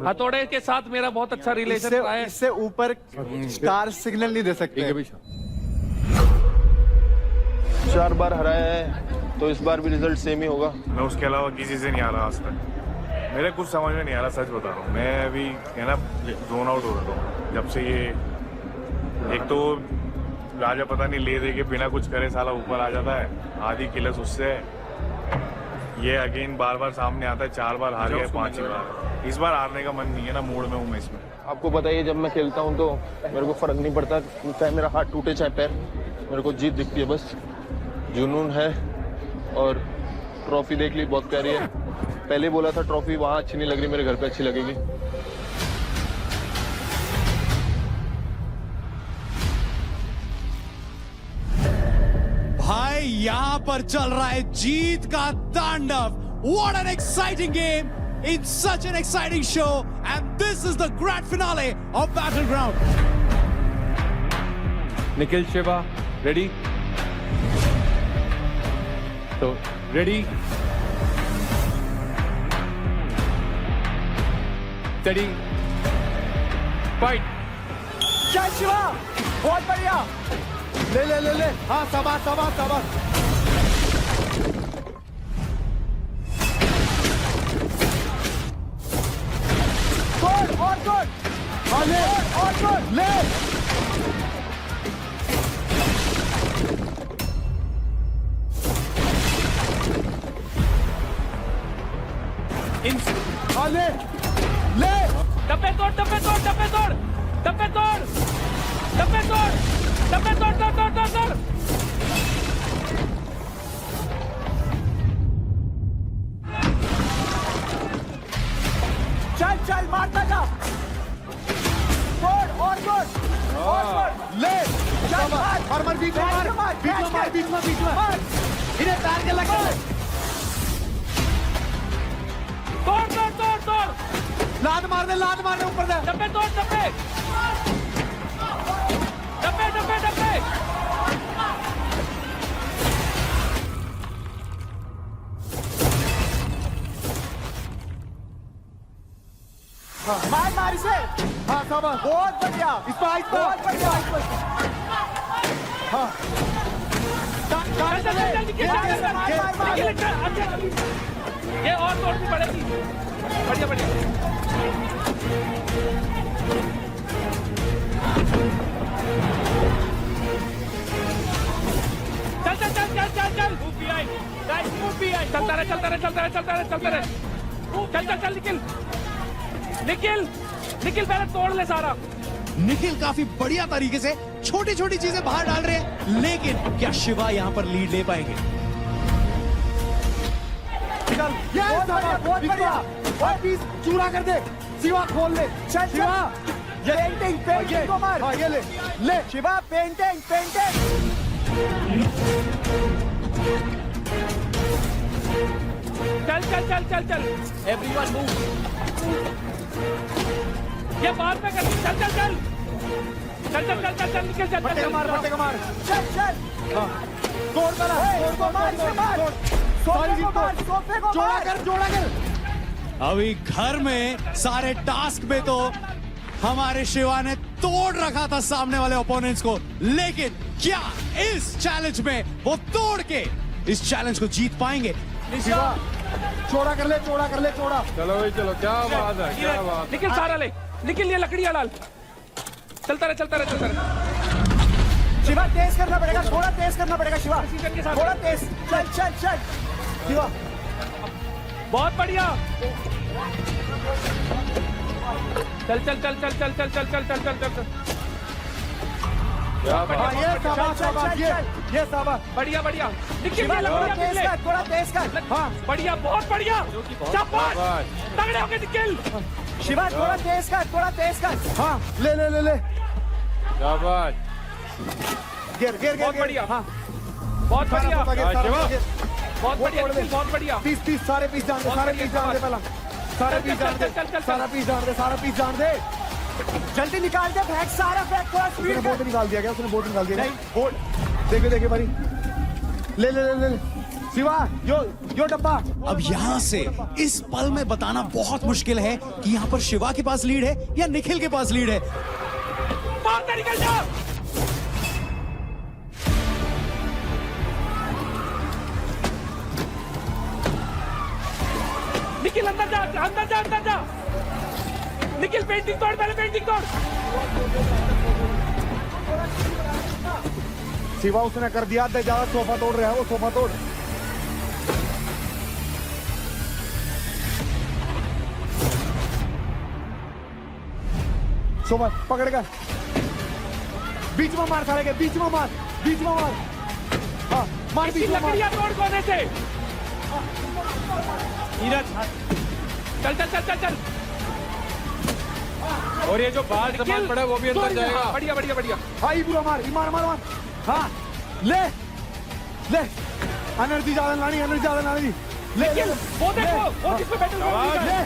J: हथौड़े के साथ मेरा बहुत अच्छा रिलेशन रहा है।
C: इससे ऊपर स्टार सिग्नल नहीं दे सकते।
I: 4 बार हराया है तो इस बार भी रिजल्ट सेम ही होगा।
C: मैं उसके अलावा किसी से नहीं आ रहा आज तक। मेरे कुछ समझ में नहीं आ रहा, सच बता रहा हूँ। मैं अभी है ना जोन आउट हो रहा हूँ जब से ये एक तो राजा पता नहीं ले दे के बिना कुछ करे साला ऊपर आ जाता है। आधी किलस उससे ये अगेन बार बार सामने आता है। 4 बार हार गए, 5 बार। इस बार हारने का मन नहीं है ना, मूड में हूँ मैं इसमें।
I: आपको बताइए जब मैं खेलता हूँ तो मेरे को फर्क नहीं पड़ता, चाहे मेरा हाथ टूटे चाहे पैर, मेरे को जीत दिखती है बस। जुनून है और ट्रॉफी देख ली, बहुत प्यारी है। पहले बोला था ट्रॉफी वहाँ अच्छी नहीं लग रही, मेरे घर पे अच्छी लगेगी।
O: भाई यहाँ पर चल रहा है जीत का तांडव। What an exciting game in such an exciting show, and this is the grand finale of Battleground. Nikhil Shiva ready तो रेडी स्टडी फाइट
H: चल शिवा बहुत बढ़िया ले ले ले ले हाँ शाबाश शाबाश शाबाश गुड और गुड हाँ ले और गुड ले हाँ ले ले
O: डब्बे तोड़ डब्बे तोड़ डब्बे तोड़ डब्बे तोड़ डब्बे तोड़ डब्बे तोड़ तोड़ तोड़ तोड़ तोड़
H: चल चल मारता जा गुड और गुड ले चल मार बीच में मार बीच में मार बीच में बीच में इन्हें पैर के लगा
O: तोड़ तोड़ तोड़ तोड़
H: लात मार दे ऊपर दे
O: डब्बे तोड़ डब्बे डब्बे डब्बे डब्बे
H: मार इसे हाँ शाबाश बहुत बढ़िया इस पर बहुत बढ़िया हाँ
O: ये और तोड़नी पड़ेगी बढ़िया बढ़िया चल चल चल चल चल चल चलता रहे चलता रहे चलता रहे चलता रहे चलता रहे चल चल चल निखिल निखिल निखिल पहले तोड़ ले सारा निखिल काफी बढ़िया तरीके से छोटी छोटी चीजें बाहर डाल रहे हैं लेकिन क्या शिवा यहाँ पर लीड ले पाएंगे
H: बहुत बढ़िया और पीस चूरा कर दे शिवा खोल ले चल शिवा पेंटिंग को मार हाँ ये ले ले शिवा पेंटिंग
O: चल चल चल चल चल एवरीवन मूव ये बाद में कर चल चल चल चल चल चल चल चल निकल चल
H: बट्टे का मार चल चल तोड़ मार सोफे को जोड़ा कर
O: अभी घर में सारे टास्क में तो हमारे शिवा ने तोड़ रखा था सामने वाले ओपोनेंट्स को लेकिन क्या इस चैलेंज में वो तोड़ के इस चैलेंज को जीत पाएंगे
H: शिवा चौड़ा कर ले
C: चलो भाई चलो क्या बात है क्या बात
O: निकल सारा ले निकल ये लकड़ियां डाल चलता रहे
H: शिवा तेज करना पड़ेगा थोड़ा तेज करना पड़ेगा शिवा थोड़ा तेज चल शिवा
O: बहुत बढ़िया चल चल चल चल चल चल चल चल चल चल चल
H: ये शाबाश
O: बढ़िया बढ़िया निकल
H: थोड़ा तेज कर हाँ
O: बढ़िया बहुत बढ़िया शाबाश तगड़े होके निकल
H: शिवा थोड़ा तेज कर हाँ ले
C: शाबाश
H: गिर
O: बहुत बढ़िया
H: हाँ
O: बहुत बढ़िया
H: बहुत
O: बढ़िया
H: पीस सारे पीस जान दे पहला सारा पीस जान दे जल्दी निकाल दे फेंक सारा फेंक थोड़ा स्पीड बोर्ड निकाल दिया गया उसने बोर्ड निकाल दिया बोर्ड देखे भाई ले शिवा यो डब्बा
O: अब यहाँ से इस पल में बताना बहुत मुश्किल है कि यहाँ पर शिवा के पास लीड है या निखिल के पास लीड है मारता निकल जा निखिल अंदर जा निखिल पेंटिंग तोड़ पहले पेंटिंग तोड़
H: शिवा उसने कर दिया दे ज्यादा सोफा तोड़ रहा है वो सोफा तोड़ सोफा पकड़ कर बीच में मार सारे के बीच में मार हाँ मार बीच में मार
O: तोड़ कोने से नीरज चल
C: और ये जो बाहर सामान पड़ा है वो भी अंदर जाएगा
O: बढ़िया
H: हाँ ये पूरा मार हाँ ले एनर्जी ज्यादा लानी ले
O: वो देखो वो किस पे बैठल
H: ले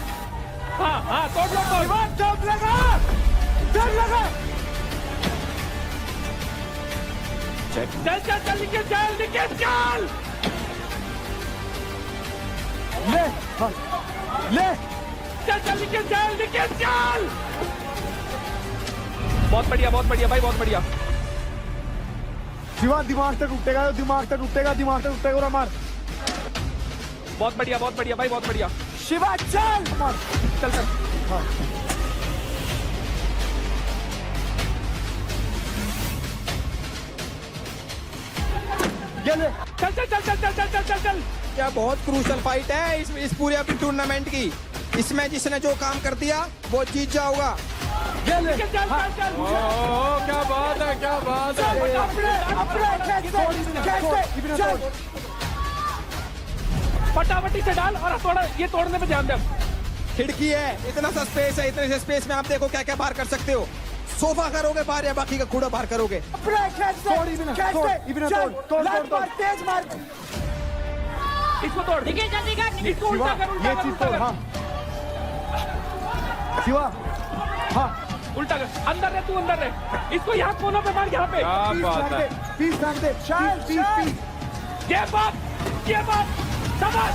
O: हाँ तोड़
H: जब लगा
O: चल चल चल निकल चल निकल चल
H: ले हाँ ले
O: चल चल निकल चल बहुत बढ़िया भाई बहुत बढ़िया
H: शिवा दिमाग तक टूटेगा और मार
O: बहुत बढ़िया भाई बहुत बढ़िया
H: शिवा चल मार
O: चल चल
H: हाँ ये ले
O: चल चल चल चल चल चल चल चल चल
F: क्या बहुत क्रूशल फाइट है इस पूरे अपनी टूर्नामेंट की। इसमें जिसने जो काम कर दिया वो जीत जाऊगा।
H: ये ले
O: चल चल चल चल
H: क्या बात है अपने
O: फटाफटी से डाल और थोड़ा ये तोड़ने पे ध्यान दे।
F: खिड़की है, इतना सा स्पेस है, इतने से स्पेस में आप देखो क्या क्या बाहर कर सकते हो। सोफा करोगे बाहर या बाकी का कूड़ा बाहर करोगे।
H: तेज मार
O: इसको तोड़ इसको उल्टा कर
H: ये चीज तोड़ हाँ शिवा हाँ
O: उल्टा कर अंदर रह तू अंदर रह इसको यहाँ कोनों पे मार यहाँ पे
H: पीस फेंक दे पीस
O: ये बात समझ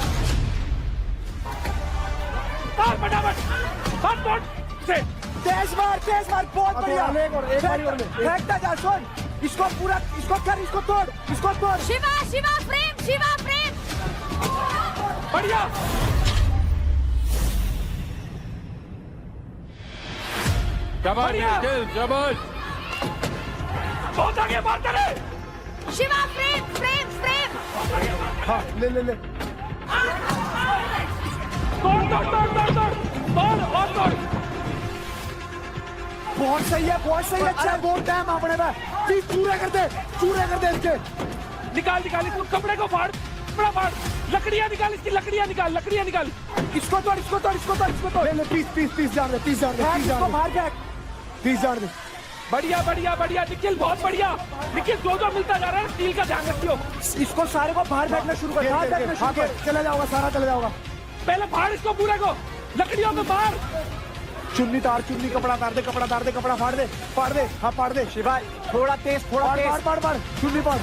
O: मार फटाफट मार तोड़ से
H: तेज मार बहुत बढ़िया फेंकता जा सुन इसको पूरा इसको तोड़
E: शिवा प्रेम
O: बढ़िया शाबाश बहुत आगे मारते रहे
E: शिवा प्रेम
H: हाँ ले
O: तोड़ और तोड़
H: बहुत सही है अच्छा बहुत टाइम अपने में प्लीज चूरे कर दे इसके
O: निकाल इसको कपड़े को फाड़ लकड़ियां निकाल इसकी लकड़ियां निकाल
H: इसको तोड़ ले पीस जान दे
O: बढ़िया निखिल बहुत बढ़िया निखिल जो मिलता जा रहा है स्टील का ध्यान रखियो
H: इसको सारे को बाहर फेंकना शुरू कर चला जाओगा सारा चला जाओगा
O: पहले फाड़ इसको पूरे को लकड़ियों में मार
H: चुन्नी कपड़ा तार दे कपड़ा फाड़ दे हाँ फाड़ दे शिवा थोड़ा तेज फाड़ चुन्नी फाड़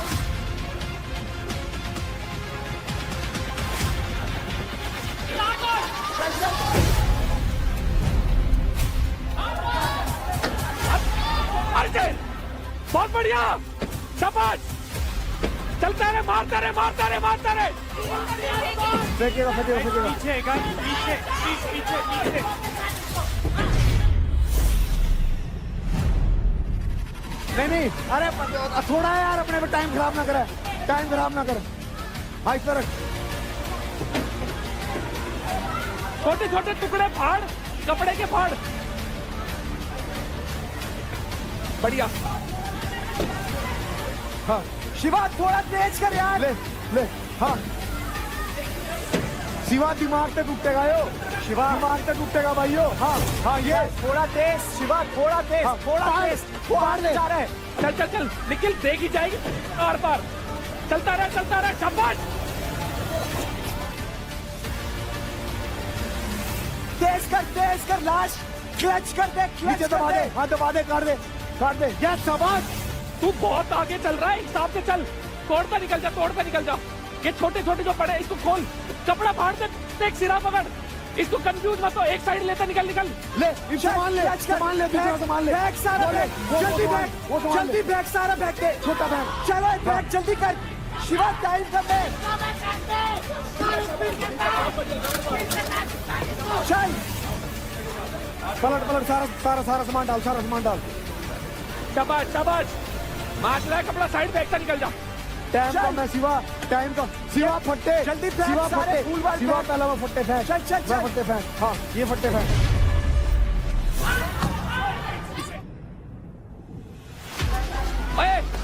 O: बहुत बढ़िया शाबाश चलता रहे मारता रहे
H: फेंकेगा
O: पीछे
H: नहीं अरे थोड़ा है यार अपने पे टाइम खराब ना करे हाँ इस तरह
O: छोटे टुकड़े फाड़ कपड़े के फाड़ बढ़िया
H: हाँ शिवा थोड़ा तेज कर यार ले हाँ शिवा दिमाग तक टूटेगा दिमाग तक टूटेगा भाइयों हाँ ये थोड़ा तेज शिवा थोड़ा तेज बाहर ले जा रहे
O: चल निखिल देख ही जाएगी आर पार चलता रहे शाबाश
H: तेज कर लाश क्लच कर दे दबा दे काट दे ये शाबाश
O: तू बहुत आगे चल रहा है हिसाब से चल तोड़ता निकल जा ये छोटे जो पड़े इसको खोल कपड़ा फाड़ दे एक सिरा पकड़ इसको कंफ्यूज मत हो एक साइड लेता निकल
H: ले सामान ले जल्दी बैग सारा बैग दे छोटा बैग चलो बैग जल्दी कर शिवा टाइम कर दे चल पलट सारा सामान डाल
O: शाबाश मार रहा है कपड़ा साइड पे निकल जा
H: टाइम का शिवा फट्टे जल्दी शिवा पहला वो फट्टे फेंक फट्टे फेंक हाँ ये फट्टे फेंक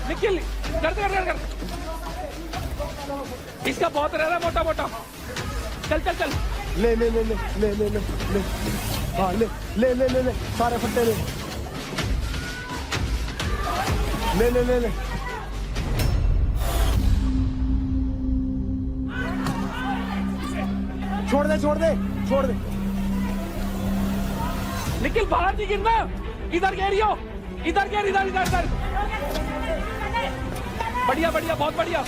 O: निखिल कर इसका बहुत रह रहा मोटा चल
H: ले हाँ ले सारे फट्टे ले छोड़ दे
O: निखिल बाहर नहीं गिरना इधर घेरियो इधर बढ़िया बढ़िया बहुत बढ़िया।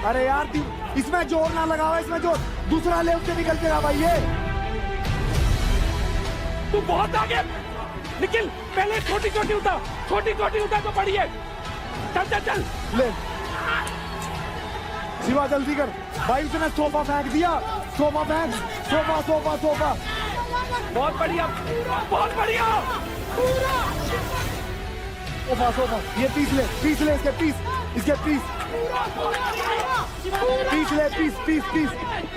H: अरे यार इसमें जोर ना लगाओ, इसमें जोर, दूसरा ले उससे निकल के आ भाई। ये
O: तू बहुत आगे निखिल, पहले छोटी छोटी उठा, छोटी छोटी उठा तो बड़ी है। चल चल चल
H: ले शिवा जल्दी कर भाई, उसने सोफा फेंक दिया, सोफा फेंक, सोफा सोफा सोफा।
O: बहुत बढ़िया बहुत बढ़िया।
H: सोफा सोफा, ये पीस ले इसके पीस, इसके पीस ले,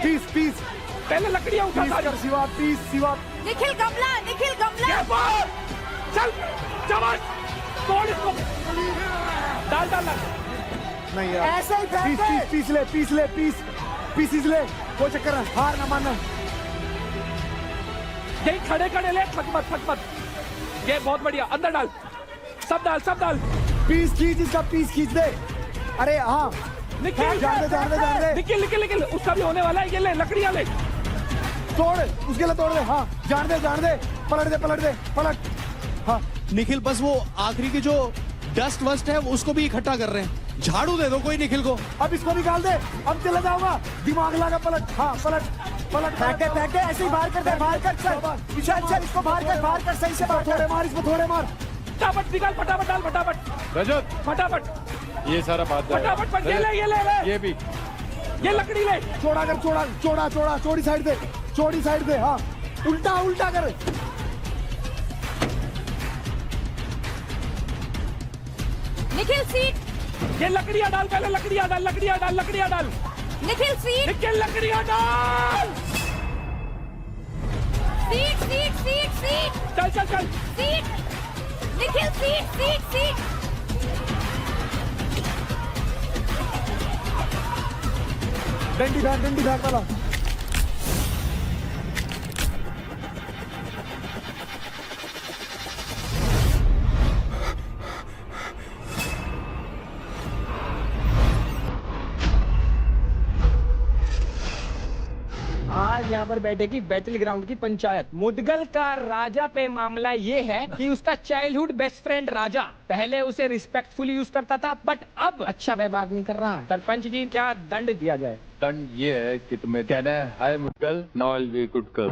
H: पीस पीस।
O: पहले लकड़ियां उठा
H: पीस कर शिवा, पीस शिवा।
E: निखिल गमला, निखिल गमला।
O: ये बात चल शाबाश, तोड़ इसको, डाल डाल डाल।
H: नहीं यार ऐसे ही पीस ले, कोई चक्कर है, हार ना मानना।
O: यही खड़े खड़े ले, थक मत। ये बहुत बढ़िया, अंदर डाल, सब डाल।
H: पीस खींच, इसका पीस खींच दे। अरे हाँ
O: निखिल
H: जान दे।
O: निखिल उसका भी होने वाला है। ये ले लकड़ियां ले,
H: तोड़, उसके लिए तोड़ दे। हाँ जान दे, पलट दे। हाँ
P: निखिल बस वो आखिरी की जो डस्ट वस्ट है उसको भी इकट्ठा कर रहे हैं। झाड़ू दे दो कोई निखिल को।
H: अब इसको निकाल दे, अब चला जाऊंगा, दिमाग लगा, पलट। हाँ पलट फेंक दे, ऐसे ही बाहर कर, चल इसको बाहर कर, सही से थोड़े मार, इसको थोड़े मार।
O: फटाफट निकाल, फटाफट डाल, फटाफट
C: रजत
O: फटाफट,
C: ये सारा बात
O: फटाफट ये ले
C: ये भी,
O: ये लकड़ी ले।
H: चौड़ा कर, चौड़ी साइड दे। हाँ उल्टा कर।
E: निखिल सीट,
O: ये लकड़ियां डाल, पहले लकड़ियां डाल।
E: निखिल सीट,
O: निखिल लकड़ियां डाल।
E: सीट।
O: चल
E: सीट, निखिल सीट।
H: डंडी भाग वाला।
O: आज यहाँ पर बैठेगी बैटल ग्राउंड की पंचायत। मुदगल का राजा पे मामला ये है कि उसका चाइल्डहुड बेस्ट फ्रेंड राजा पहले उसे रिस्पेक्टफुली यूज करता था, बट अब अच्छा व्यवहार नहीं कर रहा। सरपंच जी क्या दंड दिया जाए?
C: दंड ये है कि तुम्हें कहना है hi Mudgal, now I will be good girl.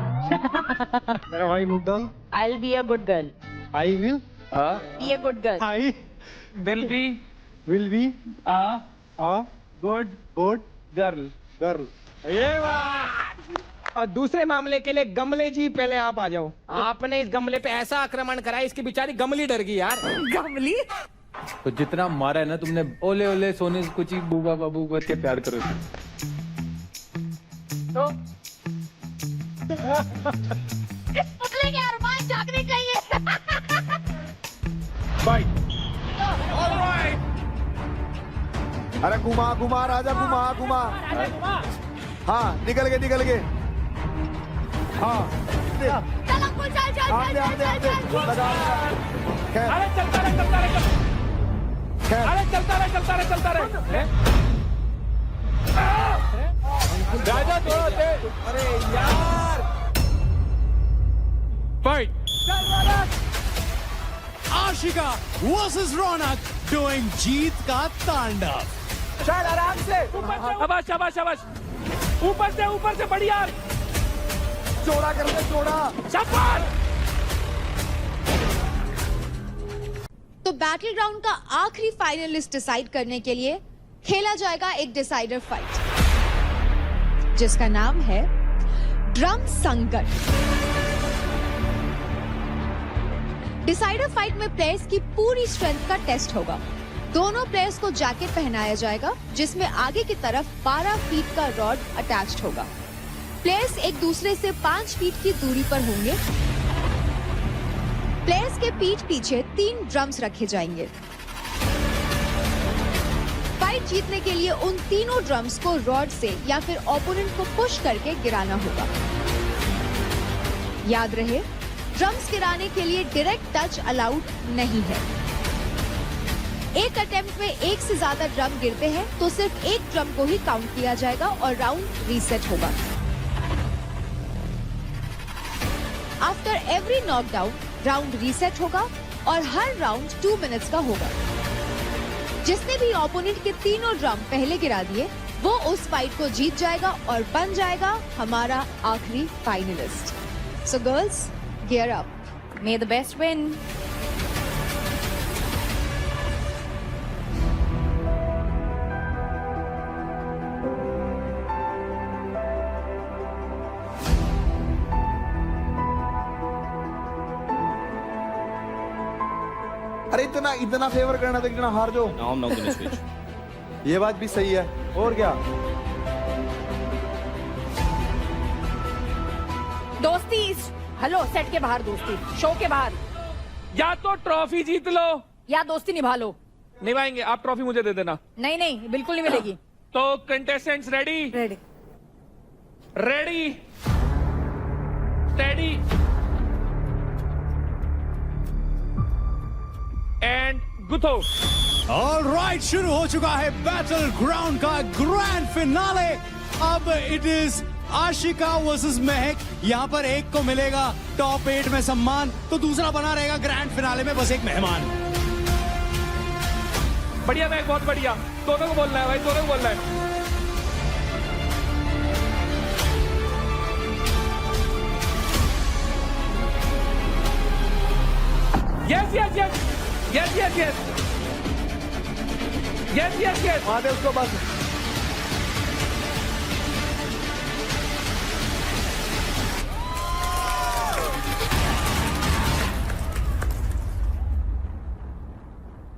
H: मेरा भाई Mudgal,
E: I'll be a good girl.
H: I will
E: Be a good girl.
H: I
O: will be
H: a
O: good girl. ये बात। और दूसरे मामले के लिए गमले जी पहले आप आ जाओ। आपने इस गमले पे ऐसा आक्रमण करा, इसकी बेचारी गमली डर गई यार।
E: गमली?
C: तो जितना मारा है ना तुमने, ओले ओले सोने कुछ ही बूबा बाबू कर के प्यार करो।
O: तो
E: इस पुतले के अरमान जागने चाहिए।
H: अरे घुमा राजा, घुमा। हाँ निकल गए। हाँ
E: चल अंकुल, चल।
O: अरे चलता रहे।
C: राजा तो
H: अरे यार
C: फाइट।
P: आशिका वर्सेस रौनक डूइंग जीत का तांडव।
H: चल आराम से,
O: शाबाश। ऊपर से बढ़िया।
H: चौड़ा कर दे, चौड़ा।
O: शाबाश।
A: तो बैटल ग्राउंड का आखिरी फाइनलिस्ट डिसाइड करने के लिए खेला जाएगा एक डिसाइडर फाइट, जिसका नाम है ड्रम संकट। डिसाइडर फाइट में प्लेयर्स की पूरी स्ट्रेंथ का टेस्ट होगा। दोनों प्लेयर्स को जैकेट पहनाया जाएगा, जिसमें आगे की तरफ 12 फीट का रॉड अटैच्ड होगा। प्लेयर्स एक दूसरे से 5 फीट की दूरी पर होंगे। प्लेयर्स के पीठ पीछे 3 ड्रम्स रखे जाएंगे। फाइट जीतने के लिए उन तीनों ड्रम्स को रॉड से या फिर ओपोनेंट को पुश करके गिराना होगा। याद रहे, ड्रम्स गिराने के लिए डायरेक्ट टच अलाउड नहीं है। एक अटेम्प्ट में एक से ज्यादा ड्रम गिरते हैं तो सिर्फ एक ड्रम को ही काउंट किया जाएगा और राउंड रीसेट होगा। After every knockdown round reset होगा और हर राउंड 2 मिनट्स का होगा। जिसने भी ओपोनेंट के तीनों ड्रम पहले गिरा दिए वो उस फाइट को जीत जाएगा और बन जाएगा हमारा आखिरी finalist. So girls, gear up.
E: May the best win.
H: अरे इतना इतना फेवर करना तो इतना हार जो।
J: Now I'm not gonna switch.
H: ये बात भी सही है। और क्या?
E: दोस्ती, हेलो, सेट के बाहर दोस्ती, शो के बाहर,
O: या तो ट्रॉफी जीत लो
E: या दोस्ती निभा लो।
O: निभाएंगे। आप ट्रॉफी मुझे दे देना।
E: नहीं नहीं, बिल्कुल नहीं मिलेगी।
O: तो contestants ready?
B: Ready.
O: Ready, steady and go.
P: Alright, शुरू हो चुका है बैटल ग्राउंड का ग्रैंड फिनाले। अब it is Ashika versus Mahak. यहाँ पर एक को मिलेगा टॉप 8 में सम्मान, तो दूसरा बना रहेगा ग्रैंड फिनाले में बस एक मेहमान।
O: बढ़िया महक, बहुत बढ़िया। दोनों को बोलना है भाई, दोनों को बोलना है। Yes yes yes yes yes yes yes yes yes.
H: आधे उसको बस।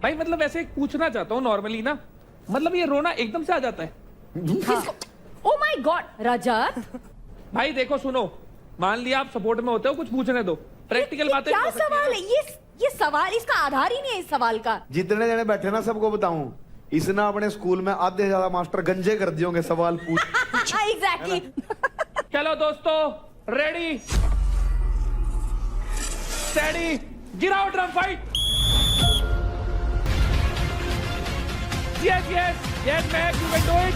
O: भाई मतलब ऐसे पूछना चाहता हूँ नॉर्मली ना, मतलब ये रोना एकदम से आ जाता है?
E: ओ माय गॉड रजत।
O: भाई देखो सुनो, मान लिया आप सपोर्ट में होते हो, कुछ पूछने दो, प्रैक्टिकल बातें।
E: क्या सवाल है ये सवाल, इसका आधार ही नहीं है इस सवाल का।
H: जितने जने बैठे ना सबको बताऊं, इसने अपने स्कूल में आधे से ज्यादा मास्टर गंजे कर दिए होंगे सवाल पूछ।
E: एग्जैक्टली।
O: चलो दोस्तों, रेडी स्टेडी, गिराओ drum fight. Yes, yes, yes, Mac, you can do it.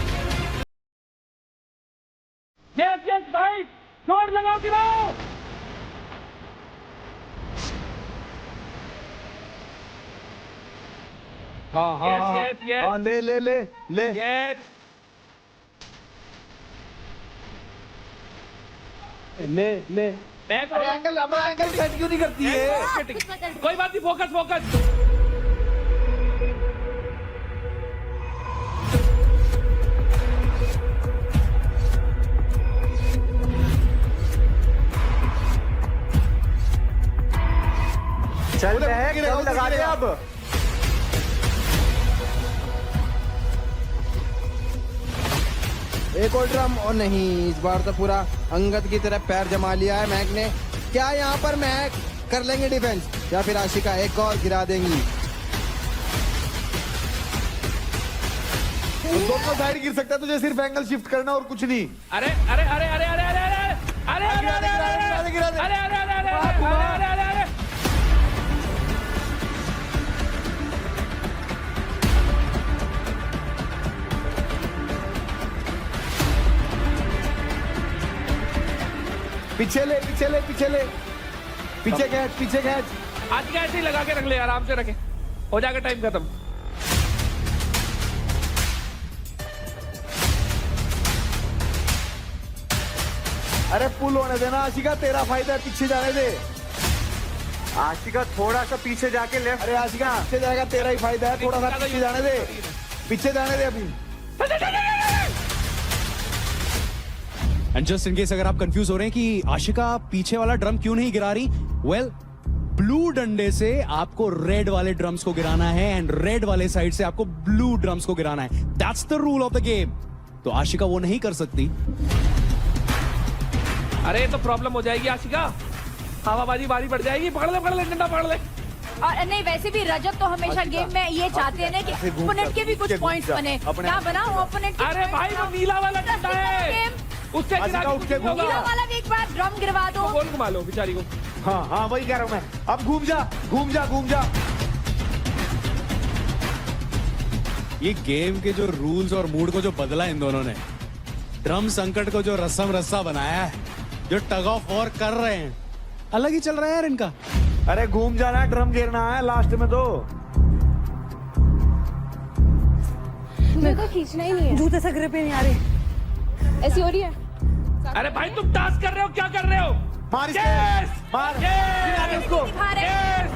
O: Yes, yes, भाई, जोर लगाओ, गिराओ।
H: हाँ हाँ
O: Yes, yes, yes.
H: हाँ, ले ले ले ले।
O: Yes.
H: ले ले।
O: Mac,
H: एंगल हमारा एंगल सेट क्यों नहीं करती है?
O: कोई बात नहीं, फोकस फोकस।
H: चल महक, लगा दे अब।
F: एक और ड्रम। और नहीं, इस बार तो पूरा अंगद की तरफ पैर जमा लिया है महक ने। क्या यहाँ पर महक कर लेंगे डिफेंस या फिर आशिका एक और गिरा देंगी?
H: दोनों साइड गिर सकता है, तुझे सिर्फ एंगल शिफ्ट करना और कुछ नहीं।
O: अरे अरे अरे अरे अरे अरे अरे अरे अरे अरे अरे अरे अरे।
H: पीछे ले पीछे ले पीछे ले, पीछे खींच पीछे खींच।
O: आज क्या ऐसे ही लगा के रख ले, आराम से रखे, हो जाएगा टाइम खत्म।
H: अरे पुल होने देना आशिका, तेरा फायदा है, पीछे जाने दे। आशिका थोड़ा सा पीछे जाके लेफ्ट। अरे आशिका पीछे जाएगा, तेरा ही फायदा है, थोड़ा सा पीछे जाने दे, पीछे जाने दे अभी।
P: एंड जस्ट इन केस अगर आप कंफ्यूज हो रहे हैं कि आशिका पीछे वाला ड्रम क्यों नहीं गिरा रही, वेल ब्लू डंडे से आपको रेड वाले ड्रम्स को गिराना है एंड रेड वाले साइड से आपको ब्लू ड्रम्स को गिराना है। That's the rule of the game. तो आशिका वो नहीं कर सकती।
O: अरे तो प्रॉब्लम हो जाएगी आशिका, हवाबाजी भारी पड़ जाएगी। पकड़ ले डंडा पकड़ ले।
E: और नहीं, वैसे भी रजत तो हमेशा गेम में ये चाहते हैं ना कि ओपोनेंट के भी कुछ पॉइंट्स बने। क्या बना ओपोनेंट के?
O: अरे भाई वो नीला वाला डंडा है, उससे
E: नीला वाला भी एक बार ड्रम गिरवा दो।
O: गोल घुमा लो बेचारी को।
H: हाँ हाँ वही कह रहा हूँ मैं। अब घूम जा घूम जा घूम जा।
P: ये गेम के जो रूल्स और मूड को जो बदला इन दोनों ने, ड्रम संकट को जो रस्म रस्सा बनाया है, जो टग ऑफ वॉर कर रहे हैं, अलग ही चल रहा है यार इनका।
H: अरे घूम जाना है, ड्रम गिरना है लास्ट में तो।
E: मेरे को खींचना ही नहीं है।
B: जूते से ग्रिप ही नहीं आ रही।
E: ऐसी हो रही है।
O: अरे भाई तुम टास्क कर रहे हो, क्या कर रहे हो?
H: मार इसको,
O: Yes!
H: मार
O: Yes!
H: इसको।
O: Yes!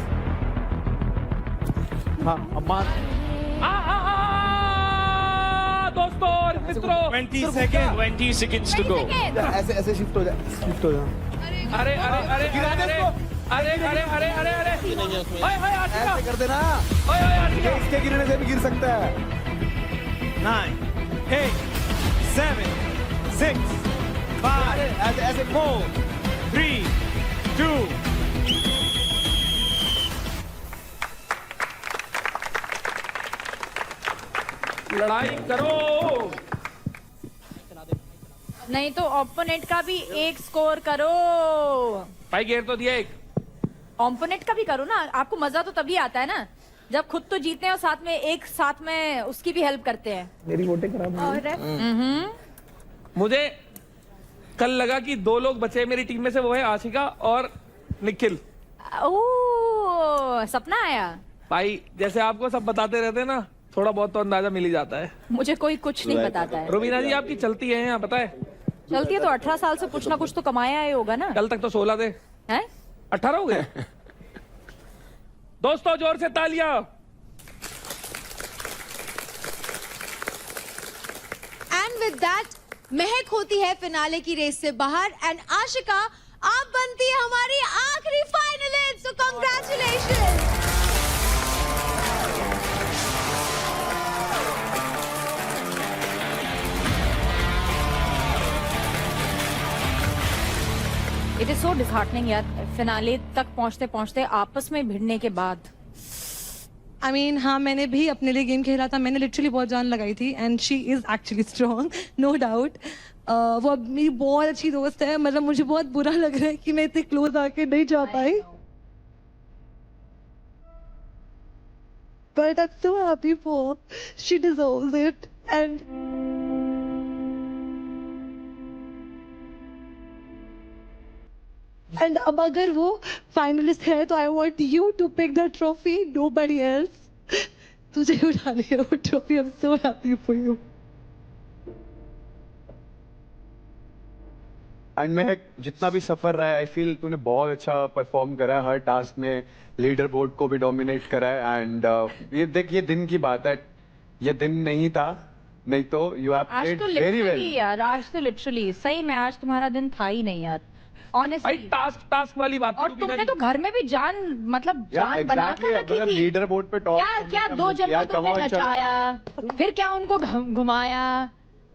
H: हाँ अब मार।
O: दोस्तों और मित्रों
P: 20 seconds to go.
H: ऐसे ऐसे शिफ्ट हो जा, शिफ्ट हो जा।
O: अरे अरे अरे
H: गिरा दे
O: अरे
H: इसको।
O: अरे अरे अरे अरे अरे ओए ओए आशिका,
H: ऐसे कर देना,
O: ओए ओए आशिका,
H: इसके गिरने से भी गिर सकता है।
P: 9, 8, 7, 6, 5,
H: ऐसे ऐसे
P: 4, 3, 2.
O: लड़ाई करो।
K: नहीं तो ओपोनेंट का भी एक स्कोर करो।
O: भाई घेर तो दिया एक।
K: ओपोनेंट का भी करो ना, आपको मजा तो तभी आता है ना जब खुद तो जीते हैं और साथ में उसकी भी हेल्प करते हैं।
H: मेरी वोटें खराब हो गई।
O: मुझे कल लगा कि 2 लोग बचे मेरी टीम में से, वो है आशिका और निखिल।
K: ओह सपना आया।
O: भाई जैसे आपको सब बताते रहते हैं ना, थोड़ा बहुत तो अंदाजा मिल ही जाता है।
K: मुझे कोई कुछ नहीं बताता है।
O: रुबीना जी आपकी चलती है यहाँ, पता है?
K: चलती है तो 18 साल से कुछ ना कुछ तो कमाया ही होगा ना।
O: कल तक तो 16 थे,
K: हैं?
O: 18 हो गए। दोस्तों जोर से तालियां।
A: एंड विद दैट महक होती है फिनाले की रेस से बाहर एंड आशिका आप बनती है हमारी आखिरी finalist. So congratulation.
K: It is so disheartening यार, फिनाले तक पहुंचते पहुंचते आपस में भिड़ने के बाद।
B: I mean, हाँ मैंने भी अपने लिए गेम खेला था, मैंने लिटरली बहुत जान लगाई थी and she is actually strong, no doubt. वो अब मेरी बहुत अच्छी दोस्त है, मतलब मुझे बहुत बुरा लग रहा है कि मैं इतने क्लोज आके नहीं जा पाई। But I'm so happy for her. She deserves it and अब अगर वो फाइनलिस्ट है तो I want you to pick the trophy, nobody else. तुझे उठानी है वो trophy. I am so happy for you.
Q: And मैं जितना भी सफर रहा है, आई फील तूने बहुत अच्छा परफॉर्म करा है हर टास्क में, लीडर बोर्ड को भी डोमिनेट करा है। एंड ये देख, ये दिन की बात है, ये दिन नहीं था, नहीं तो you have played very well
K: यार। आज तो लिटरली सही में आज तुम्हारा दिन था ही नहीं यार, ऑनेस्टली।
O: टास्क वाली बात।
K: और तुमने तो घर में भी जान बना के रखी थी।
Q: लीडर बोर्ड पे टॉप
K: क्या 2 जन को तुमने नचाया, फिर क्या उनको घुमाया।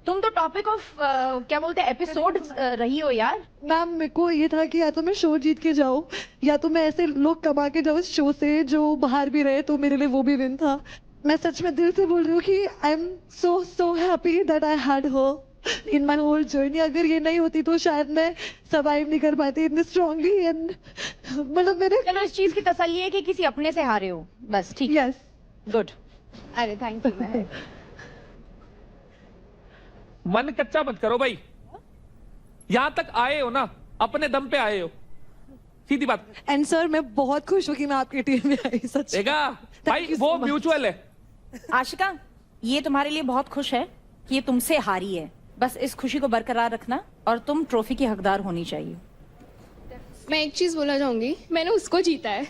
K: तुम तो टॉपिक ऑफ क्या बोलते हैं एपिसोड रही हो यार।
B: मैम मेरे को ये था कि या तो मैं शो जीत के जाऊँ या तो मैं ऐसे लोग कमा के जाऊँ इस शो से जो बाहर भी रहे, तो मेरे लिए वो भी विन था। मैं सच में दिल से बोल रही हूँ कि I am so happy that I had her in my whole journey. अगर ये नहीं होती तो शायद मैं सर्वाइव नहीं कर पाती इतनी स्ट्रांगली। एंड मतलब मेरे
K: चलो इस चीज की तसल्ली है कि किसी अपने से हारे हो, बस ठीक।
B: Yes
K: good.
E: अरे थैंक यू।
O: मन कच्चा मत करो भाई, यहां तक आए हो ना अपने दम पे आए हो, सीधी बात।
B: एंड सर मैं बहुत खुश हूँ कि मैं आपकी टीम में आई, सच।
O: देखा भाई, वो म्यूचुअल है।
K: आशिका ये तुम्हारे लिए बहुत खुश है कि ये तुमसे हारी है, बस इस खुशी को बरकरार रखना और तुम ट्रॉफी की हकदार होनी चाहिए।
E: मैं एक चीज बोलना चाहूंगी, मैंने उसको जीता है।